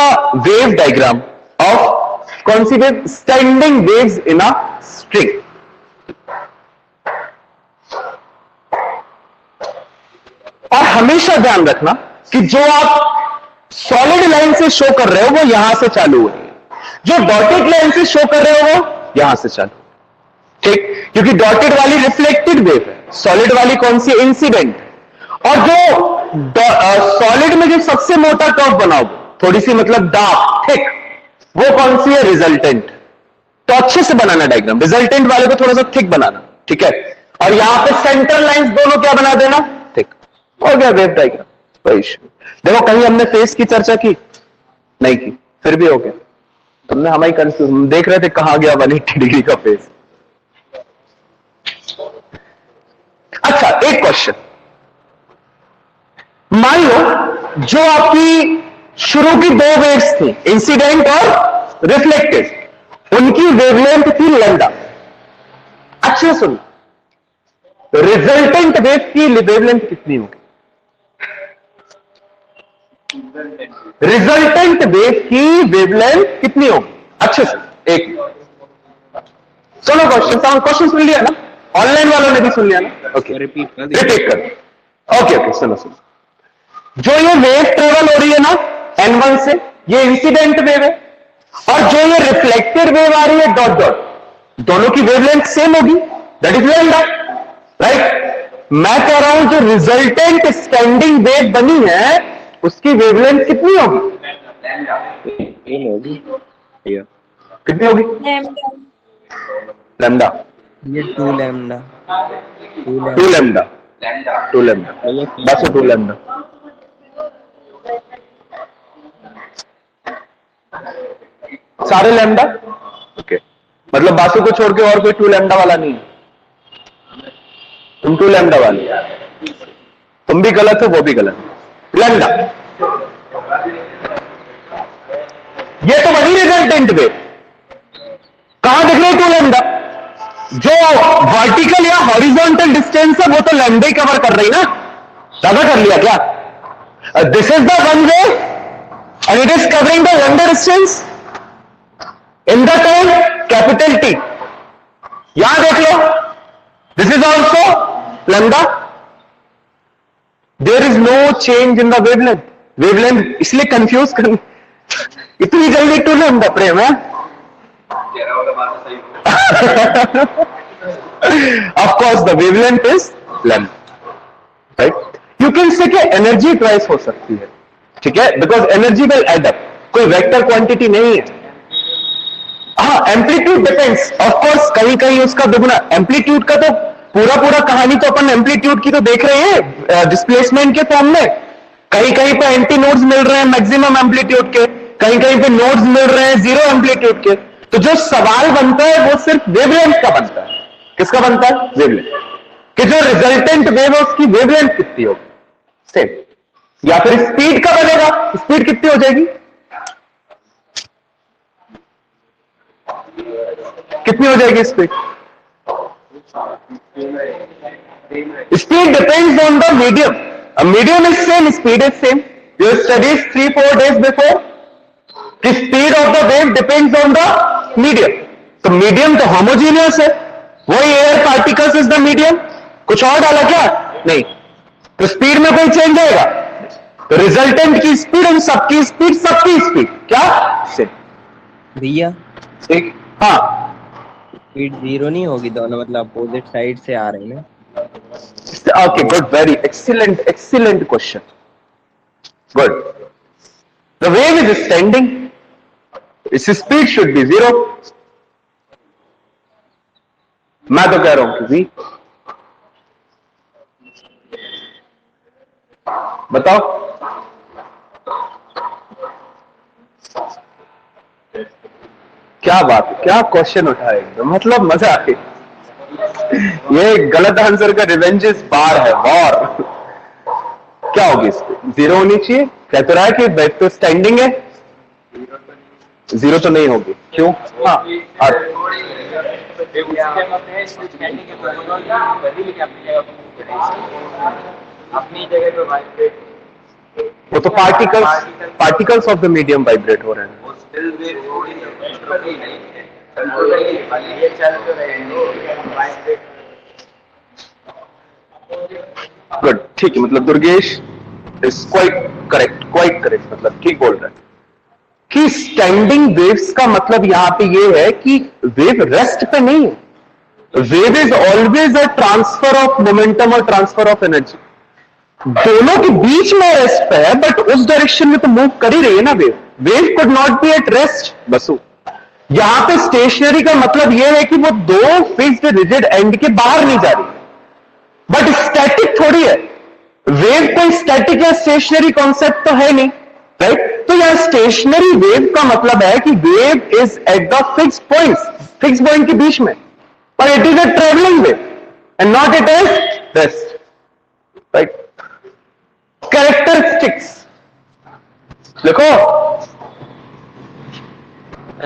B: wave diagram of कौन सी wave? Standing waves in a string. और हमेशा ध्यान रखना कि जो आप सॉलिड लाइन से शो कर रहे हो वो यहां से चालू हो रही है, जो डॉटेड लाइन से शो कर रहे हो वो यहां से चालू, ठीक? क्योंकि डॉटेड वाली रिफ्लेक्टेड वेव है, सॉलिड वाली कौन सी? इंसिडेंट। और जो सॉलिड में जो सबसे मोटा कर्व बनाओ, थोड़ी सी मतलब डार्क थिक, वो कौन सी है? रिजल्टेंट। तो अच्छे से बनाना डायग्राम, रिजल्टेंट वाले को थोड़ा सा थिक बनाना, ठीक है? और यहां पे सेंट्रल लाइंस दोनों क्या बना देना? थिक। हो गया वेव डायग्राम, कोई इश्यू। देखो कहीं हमने फेस की चर्चा की नहीं की, फिर भी हो गया। तुमने हमारी कंफ्यूज, देख रहे थे कहां गया 180 डिग्री का फेस। अच्छा, एक क्वेश्चन, मान लो जो आपकी शुरू की दो वेव्स थी, इंसिडेंट और रिफ्लेक्टेड, उनकी वेवलेंथ थी लैम्डा। अच्छे सुन, रिजल्टेंट वेव की वेवलेंथ कितनी होगी? रिजल्टेंट वेव की वेवलेंथ कितनी होगी? अच्छे से एक सुनो क्वेश्चन सुन लिया ना? ऑनलाइन वालों ने भी सुन लिया ना? ओके, रिपीट कर। ओके, सुनो। जो ये वेव ट्रेवल हो रही है ना N1 से, ये इंसिडेंट वेव है, और जो ये रिफ्लेक्टेड वेव आ रही है डॉट डॉट, दोनों की वेवलेंथ सेम होगी, दैट इज लैम्डा, राइट? मैं कह रहा हूं जो रिजल्टेंट स्टैंडिंग वेव बनी है उसकी वेवलेंथ कितनी होगी? कितनी होगी? लैम्डा।
A: ये 2 लैम्डा,
B: 2 लैम्डा, 2 लैम्डा, बस 2 लैम्डा। सारे लैम्डा, ओके। मतलब बासु को छोड़ के और कोई 2 लैम्डा वाला नहीं है? तुम 2 लैम्डा वाले, तुम भी गलत हो, वो भी गलत। लैम्डा, ये तो वही रिजल्टेंट वेव। कहां दिख रही है 2 लैम्डा? जो वर्टिकल या हॉरिजॉन्टल डिस्टेंस है वो तो लैम्डा ही कवर कर रही ना, ज्यादा कर लिया क्या? This is the one wave and it is covering the lambda distance in the time capital T. यहां देख लो, this is also lambda, there is no change in the wavelength. Wavelength इसलिए कंफ्यूज करनी इतनी जल्दी 2 लैम्डा प्रेम है? Of course the wavelength is lambda, right? You can say कि एनर्जी ट्वाइस हो सकती है, ठीक है? Because energy will add up, कोई वेक्टर क्वांटिटी नहीं है। हाँ, एम्पलीट्यूड डिपेंड्स, ऑफ कोर्स कहीं कहीं उसका दुगना। एम्पलीट्यूड का तो पूरा कहानी तो अपन एम्पलीट्यूड की तो देख रहे हैं डिस्प्लेसमेंट के फॉर्म में। कहीं कहीं पे एंटी नोड्स मिल रहे हैं मैक्सिमम एम्पलीट्यूड के, कहीं कहीं पे नोड्स मिल रहे हैं 0 एम्पलीट्यूड के। तो जो सवाल बनता है वो सिर्फ वेवलेंथ का बनता है। किसका बनता है? वेवलेंथ। कि जो रिजल्टेंट वेव है उसकी वेवलेंथ कितनी होगी, सेम। या फिर स्पीड का बनेगा, स्पीड कितनी हो जाएगी? कितनी हो जाएगी speed? Speed depends on the medium. Medium is same, speed is same. You studies 3-4 days before कि speed of the wave depends on the medium. तो मीडियम तो होमोजीनियस है, वही air particles is the medium. कुछ और डाला क्या? नहीं। तो स्पीड में कोई चेंज आएगा? तो रिजल्टेंट की स्पीड और सबकी स्पीड क्या? सेम।
A: भैया
B: ठीक, हाँ।
A: स्पीड 0 नहीं होगी, दोनों मतलब अपोजिट साइड से आ रहे हैं ना?
B: Okay, good, very excellent question. Good. The wave is standing. Its speed should be 0. मैं तो कह रहा हूं कि V। बताओ। क्या बात है, क्या क्वेश्चन उठाए, मतलब मजा आ गई। ये गलत आंसर का रिवेंजेस बार है, वॉर। क्या होगी इसकी? 0 होनी चाहिए। कह तो रहा है कि वेव तो स्टैंडिंग है, 0 तो नहीं होगी। क्यों? हाँ,
D: अपनी जगह पे वाइब्रेट,
B: वो तो particles of the medium vibrate हो रहे हैं।
D: वो स्टिल वेव थोड़ी रुकी नहीं है, चल तो रही है, भले ये चल तो रही है वाइब्रेट।
B: गुड, ठीक है, मतलब दुर्गेश इज क्वाइट करेक्ट, मतलब ठीक बोल रहा है कि स्टैंडिंग वेव्स का मतलब यहां पे ये है कि वेव रेस्ट पे नहीं है, wave is always a transfer of momentum और ट्रांसफर ऑफ एनर्जी, दोनों के बीच में रेस्ट पे है, बट उस डायरेक्शन में तो मूव कर ही रही है ना wave. Wave could not be at rest Basu. यहां पे स्टेशनरी का मतलब यह है कि वो दो फिक्स्ड रिजिड एंड के बाहर नहीं जा रही, बट स्टैटिक थोड़ी है। वेव कोई स्टैटिक या स्टेशनरी कॉन्सेप्ट तो है नहीं, राइट? तो यहां स्टेशनरी वेव का मतलब है कि wave is at the fix point के बीच में, पर it is a travelling wave and not it is rest, right? Characteristics देखो,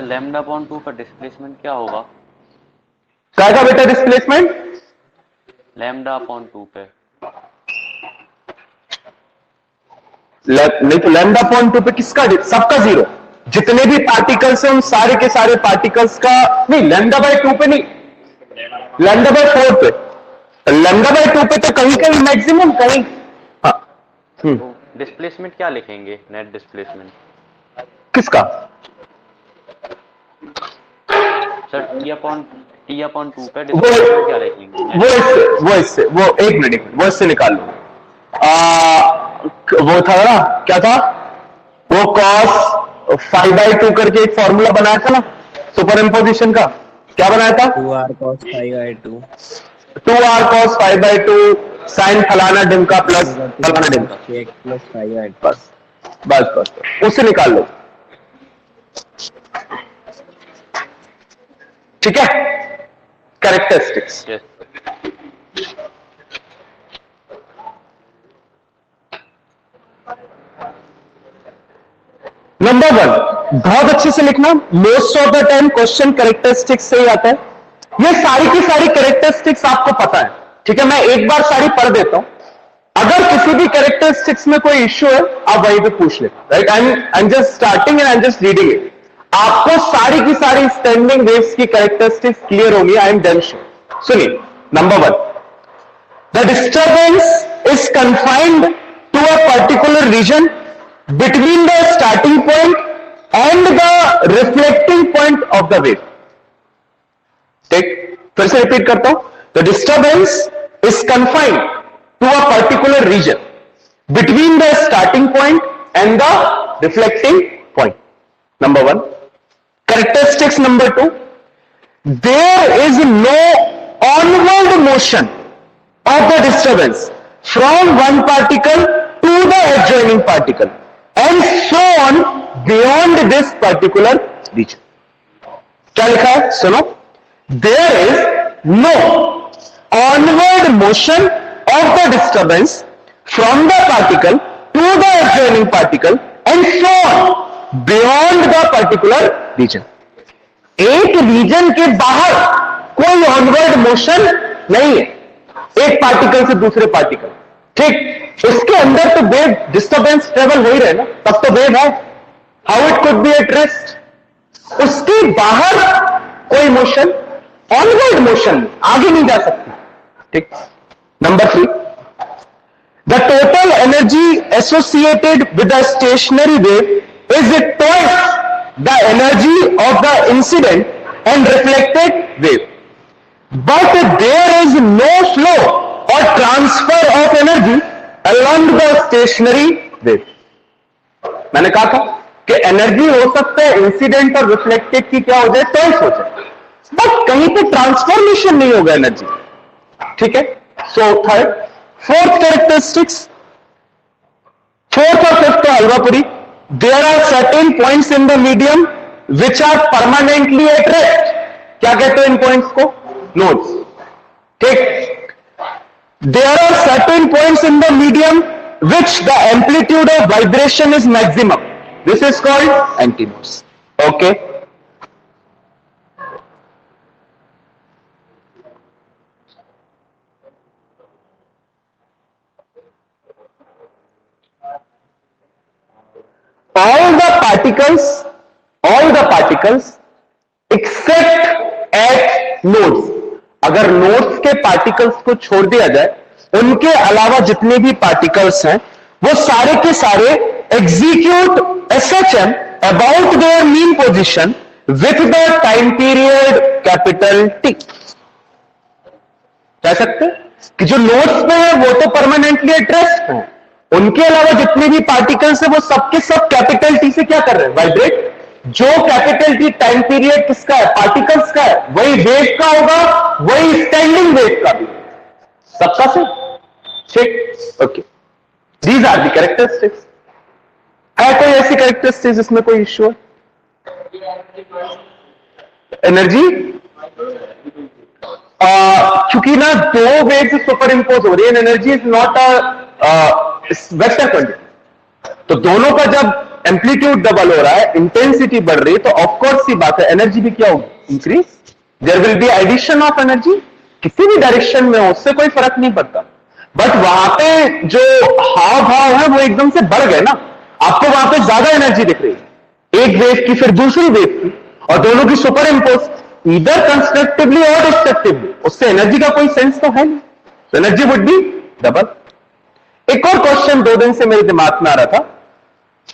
E: लैम्डा अपॉन 2 का डिस्प्लेसमेंट क्या होगा?
B: क्या का बेटा डिस्प्लेसमेंट?
E: लैम्डा अपॉन 2 पे
B: नहीं तो लैम्डा अपॉन 2 पे किसका, सबका जीरो, जितने भी पार्टिकल्स हैं उन सारे के सारे पार्टिकल्स का, नहीं लैम्डा बाय 2 पे नहीं, लैम्डा बाय 4 पे, लैम्डा बाय 2 पे तो कहीं कहीं मैक्सिमम कहीं, हाँ।
E: तो डिस्प्लेसमेंट क्या लिखेंगे? नेट डिस्प्लेसमेंट
B: किसका?
E: सर टी अपॉन 2 पे डिस्प्लेसमेंट क्या लिखेंगे?
B: वो एक मिनट वो इससे निकाल लो। वो था ना, क्या था वो, cos 5/2 करके एक फॉर्मूला बनाया था ना सुपर इम्पोजिशन का, क्या बनाया था?
A: 2r cos 5/2
B: 2r cos 5/2 sign फलाना डिमका प्लस फलाना डिमका,
A: x plus 5/2।
B: बस बस बस उससे निकाल लो, ठीक है? कैरेक्टरिस्टिक्स,
E: यस
B: नंबर 1 बहुत अच्छे से लिखना, most of the time question characteristics से ही आता है। ये सारी की सारी कैरेक्टरिस्टिक्स आपको पता है, ठीक है? मैं एक बार सारी पढ़ देता हूं, अगर किसी भी कैरेक्टरिस्टिक्स में कोई इश्यू है आप वहीं पे पूछ लेते, right? I am just starting and I am just reading it. आपको सारी की सारी स्टैंडिंग वेव्स की कैरेक्टरिस्टिक्स क्लियर होंगी, आई एम डन श्योर। सुनिए, number 1, the disturbance is confined to a particular region between the starting point and the reflecting point of the wave. ठीक, फिर से रिपीट करता हूं, the disturbance is confined to a particular region between the starting point and the reflecting point. Number 1. Characteristics number 2, there is no onward motion of the disturbance from one particle to the adjoining particle and so on beyond this particular region. क्या लिखा है सुनो, there is no onward motion of the disturbance from the particle to the adjoining particle and so on beyond the particular region. एक रीजन के बाहर कोई ऑनवर्ड मोशन नहीं है एक पार्टिकल से दूसरे पार्टिकल, ठीक? उसके अंदर तो वेव डिस्टर्बेंस ट्रेवल हो ही रहे ना, तब तो वेव है, how it could be at rest. उसके बाहर कोई मोशन, ऑनवर्ड मोशन आगे नहीं जा सकती, ठीक? Number 3, the total energy associated with the stationary wave is twice the energy of the incident and reflected wave, but there is no flow or transfer of energy along the stationary wave. मैंने कहा था कि एनर्जी हो सकता है इंसिडेंट और रिफ्लेक्टेड की क्या हो जाए, टॉइस हो जाए, बट कहीं पे ट्रांसफॉर्मेशन नहीं होगा एनर्जी, ठीक है? So third, fourth characteristics, fourth और फिफ्थ हलवापुरी, there are certain points in the medium which are permanently at rest. क्या कहते हैं इन पॉइंट्स को? नोड्स, ठीक? There are certain points in the medium which the amplitude of vibration is maximum. This is called antinodes. Okay? all the particles except at nodes, अगर नोड्स के पार्टिकल्स को छोड़ दिया जाए, उनके अलावा जितने भी पार्टिकल्स हैं वो सारे के सारे execute SHM about their mean position with the time period capital T। कह सकते हैं कि जो नोड्स में है वो तो परमानेंटली एट रेस्ट है, उनके अलावा जितने भी पार्टिकल्स है वो सबके सब कैपिटल T से क्या कर रहे हैं, वाइब्रेट। जो कैपिटल T टाइम पीरियड किसका है, पार्टिकल्स का है, वही वेव का होगा, वही स्टैंडिंग वेव का भी, सबका से ठीक। Okay, these are the characteristics. है कोई ऐसी कैरेक्टरिस्टिक्स जिसमें कोई इश्यू है? एनर्जी क्योंकि ना दो वेव्स सुपर इंपोज हो रही है, energy is not a vector quantity, तो दोनों का जब एम्पलीट्यूड डबल हो रहा है, इंटेंसिटी बढ़ रही है, तो ऑफकोर्स सी बात है एनर्जी भी क्या होगी, increase. There will be addition of energy, किसी भी डायरेक्शन में हो उससे कोई फर्क नहीं पड़ता, बट वहां पे जो हाव भाव है वो एकदम से बढ़ गए ना, आपको वहां पे ज्यादा एनर्जी दिख रही है, एक वेव की फिर दूसरी वेव की, और दोनों की सुपर इंपोज इधर कंस्ट्रक्टिवली और डिस्ट्रक्टिवली, उससे एनर्जी का कोई सेंस तो है नहीं, तो एनर्जी वुड बी डबल। एक और क्वेश्चन 2 दिन से मेरे दिमाग में आ रहा था,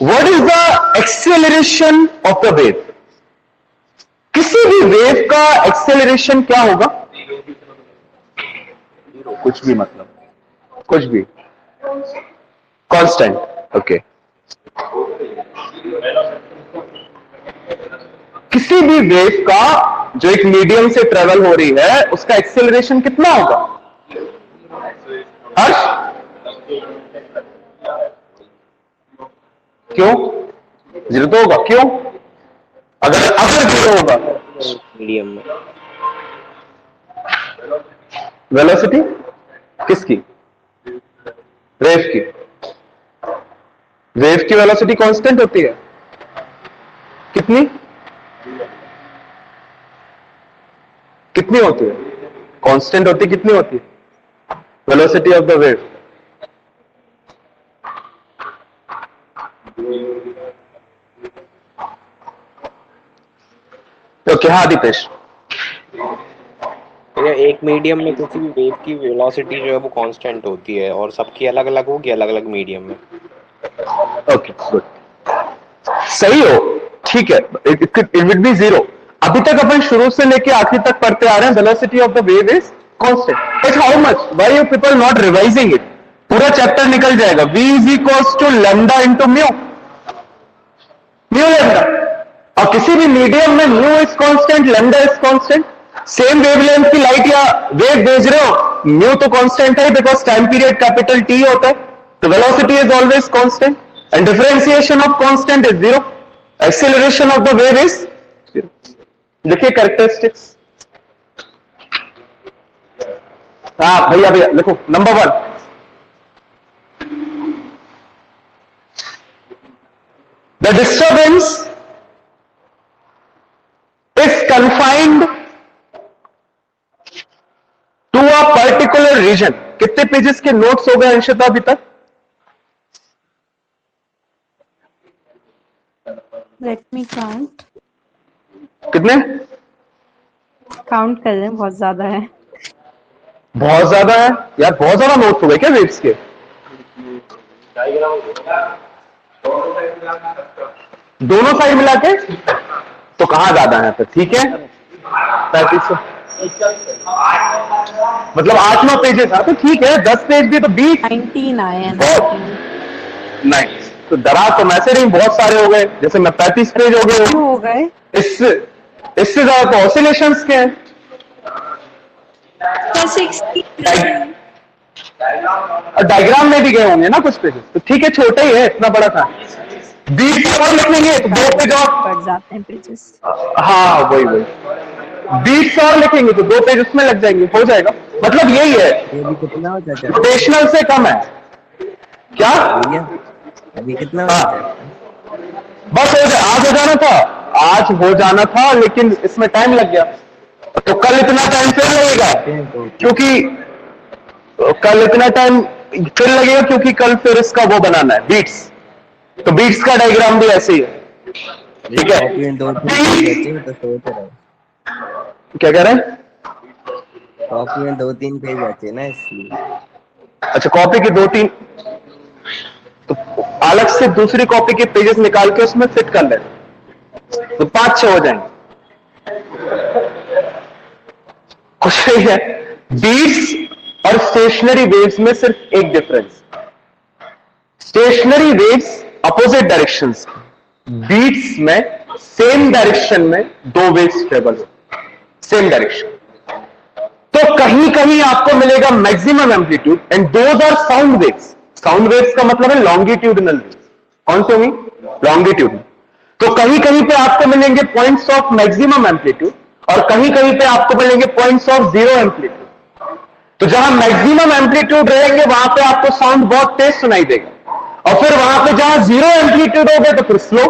B: what is the acceleration of the wave? किसी भी वेव का एक्सेलरेशन क्या होगा? कुछ भी, मतलब कुछ भी कांस्टेंट। ओके, किसी भी वेव का जो एक मीडियम से ट्रेवल हो रही है उसका एक्सेलरेशन कितना होगा? हर्ष, क्यों? 0 तो होगा, क्यों? अगर 0 होगा
A: मीडियम में
B: वेलोसिटी किसकी? वेव की। वेव की वेलोसिटी कांस्टेंट होती है, कितनी कितनी होती है? कांस्टेंट होती, कितनी होती है वेलोसिटी ऑफ द वेव? तो क्या दीपेश?
F: एक मीडियम में किसी भी वेव की वेलोसिटी जो है वो कांस्टेंट होती है, और सबकी अलग अलग होगी अलग अलग मीडियम में।
B: ओके, गुड, सही हो, ठीक है। It will be 0। अभी तक अपन शुरू से लेके आखिर तक पढ़ते आ रहे हैं, velocity of the wave is constant. But how much? Why you people not revising it? पूरा चैप्टर निकल जाएगा। v is equals to lambda into mu, mu lambda, और किसी भी मीडियम में mu is constant, lambda is constant. Same wavelength की लाइट या वेव भेज रहे हो, म्यू तो कांस्टेंट है because time period capital T होता है, तो velocity is always constant and differentiation of constant is 0, acceleration of the wave is 0। देखिए कैरेक्टरिस्टिक्स, हाँ भैया भैया देखो, number 1, the disturbance is confined to a particular region। कितने पेजेस के नोट्स हो गए अंशिता अभी तक?
G: Let me count.
B: कितने
G: काउंट कर रहे हैं, बहुत ज्यादा है।
B: बहुत ज्यादा है यार, बहुत ज्यादा नोट्स हो गए क्या वेव्स के? दोनों साइड मिला के तो कहां ज्यादा है? तो ठीक है 3500, मतलब 8-9 पेजेस था तो ठीक है, 10 पेज भी तो 20
G: 19 आए हैं।
B: नहीं तो डरा तो मैसे नहीं, बहुत सारे हो गए, जैसे मैं 35 पेज हो गए,
G: हो गए
B: इससे ज्यादा तो ऑसिलेशंस के हैं। डायग्राम में भी गए होंगे ना कुछ पेजेस, तो ठीक है, छोटा ही है, इतना बड़ा था। 20 और लिख लेंगे तो 2 पेज और
G: बढ़ जाते हैं पेजेस।
B: हाँ वही 20 और लिखेंगे तो 2 पेज उसमें लग जाएंगे, हो जाएगा। मतलब यही है,
A: ये भी कितना हो जाता है
B: रोटेशनल से कम है क्या?
A: भैया? अभी कितना हो जाता है?
B: बस आज हो जाना था, आज हो जाना था, लेकिन इसमें टाइम लग गया, तो कल इतना टाइम फिर लगेगा, क्योंकि कल इतना टाइम फिर लगेगा, क्योंकि कल फिर इसका वो बनाना है बीट्स, तो बीट्स का डायग्राम भी ऐसे ही है, ठीक है।
A: कॉपी में 2-3 पेज बचे तो सोच रहा हूँ।
B: क्या कह रहे हैं?
A: कॉपी में 2-3 पेज बचे ना इसलिए।
B: अच्छा, कॉपी के 2-3, तो अलग से दूसरी कॉपी के पेजेस निकाल के उसमें फिट कर लेना, तो 5-6 हो जाएंगे। कुछ नहीं है। बीट्स और स्टेशनरी वेव्स में सिर्फ एक difference, stationary waves opposite directions, beats में सेम डायरेक्शन में 2 वेव्स ट्रेवल हो, सेम डायरेक्शन। तो कहीं कहीं आपको मिलेगा maximum amplitude and those are sound waves. Sound waves का मतलब है लॉन्गिट्यूडनल वेव्स। कौन से होंगी? लॉन्गिट्यूडनल। तो कहीं कहीं पे आपको मिलेंगे पॉइंट्स ऑफ मैक्सिमम एम्पलीट्यूड और कहीं कहीं पे आपको मिलेंगे पॉइंट्स ऑफ जीरो एम्पलीट्यूड। तो जहां मैक्सिमम एम्पलीट्यूड रहेंगे वहां पे आपको साउंड बहुत तेज सुनाई देगा, और फिर वहां पे जहां जीरो एम्पलीट्यूड हो गए तो फिर स्लो।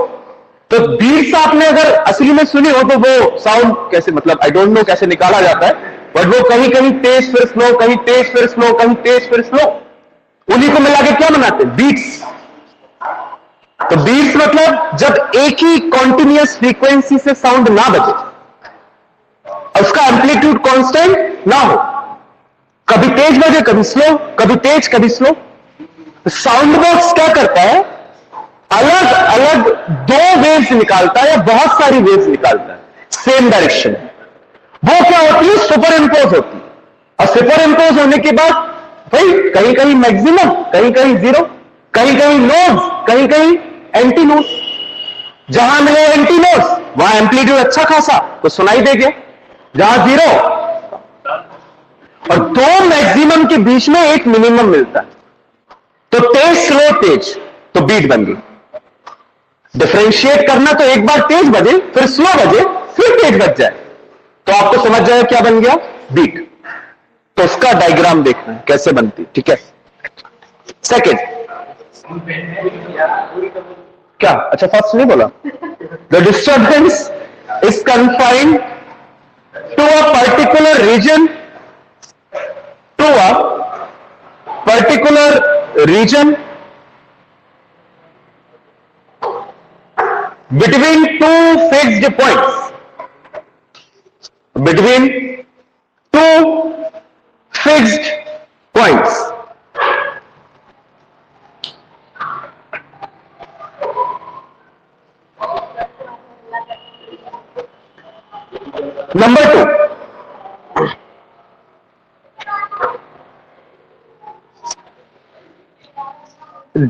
B: तो बीट्स आपने अगर असली में सुनी हो तो वो साउंड कैसे, मतलब आई डोंट नो कैसे निकाला जाता है, बट वो कहीं कहीं तेज फिर स्लो, कहीं तेज फिर स्लो, कहीं तेज फिर स्लो, उन्हीं को मिला के क्या बनाते हैं? बीट्स। तो बीट्स मतलब जब एक ही कॉन्टिन्यूअस फ्रीक्वेंसी से साउंड ना बजे, उसका एम्पलीट्यूड कांस्टेंट ना हो, कभी तेज बजे कभी स्लो, कभी तेज कभी स्लो। साउंड बॉक्स क्या करता है? अलग अलग 2 वेव्स निकालता है या बहुत सारी वेव्स निकालता है सेम डायरेक्शन में। वो क्या होती है? सुपर इम्पोज होती है। और सुपर इम्पोज होने के बाद भाई कहीं कहीं मैक्सिमम, कहीं कहीं जीरो, कहीं कहीं नोड्स, कहीं कहीं एंटी नोड्स। जहां मिले एंटी नोड्स वहां एम्पलीट्यूड अच्छा खासा तो सुनाई देगा, जहां जीरो और 2 मैक्सिमम के बीच में एक मिनिमम मिलता है, तो तेज स्लो तेज, तो बीट बन गई। डिफरेंशिएट करना तो एक बार तेज बजे फिर स्लो बजे फिर तेज बज जाए तो आपको समझ जाए क्या बन गया? बीट। तो उसका डायग्राम देखना है कैसे बनती, ठीक है। सेकेंड क्या? अच्छा फर्स्ट नहीं बोला। The disturbance is confined to a particular region, to a particular region between 2 fixed points, between 2 fixed points. Number 2,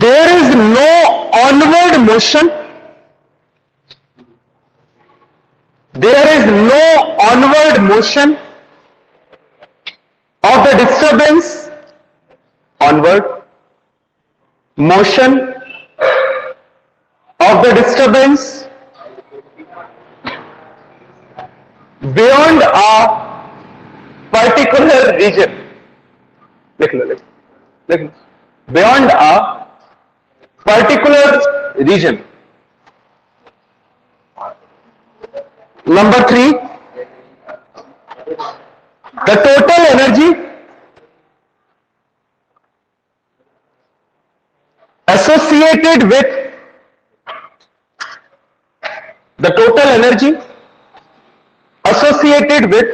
B: there is no onward motion, there is no onward motion of the disturbance, onward motion of the disturbance beyond a particular region. लिख लो, लिख लो, beyond a particular region. Number 3, the total energy associated with the total energy associated with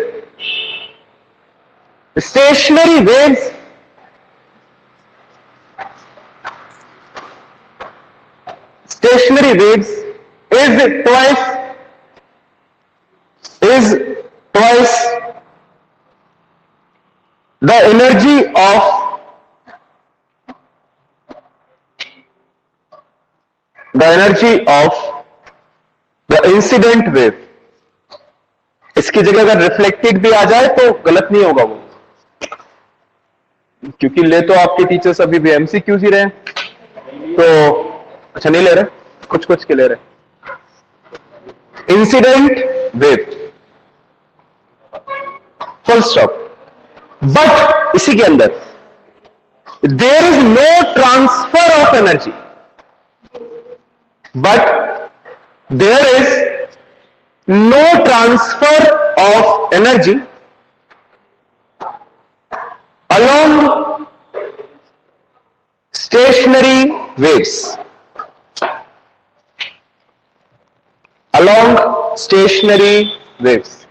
B: stationary waves is twice the energy of the incident wave. इसकी जगह अगर रिफ्लेक्टेड भी आ जाए तो गलत नहीं होगा वो, क्योंकि ले तो आपके टीचर्स अभी भी एमसीक्यूज ही रहे हैं, तो अच्छा नहीं ले रहे, कुछ कुछ के ले रहे। Incident wave, full stop. But इसी के अंदर there is no transfer of energy, but there is no transfer of energy along stationary waves. along stationary waves.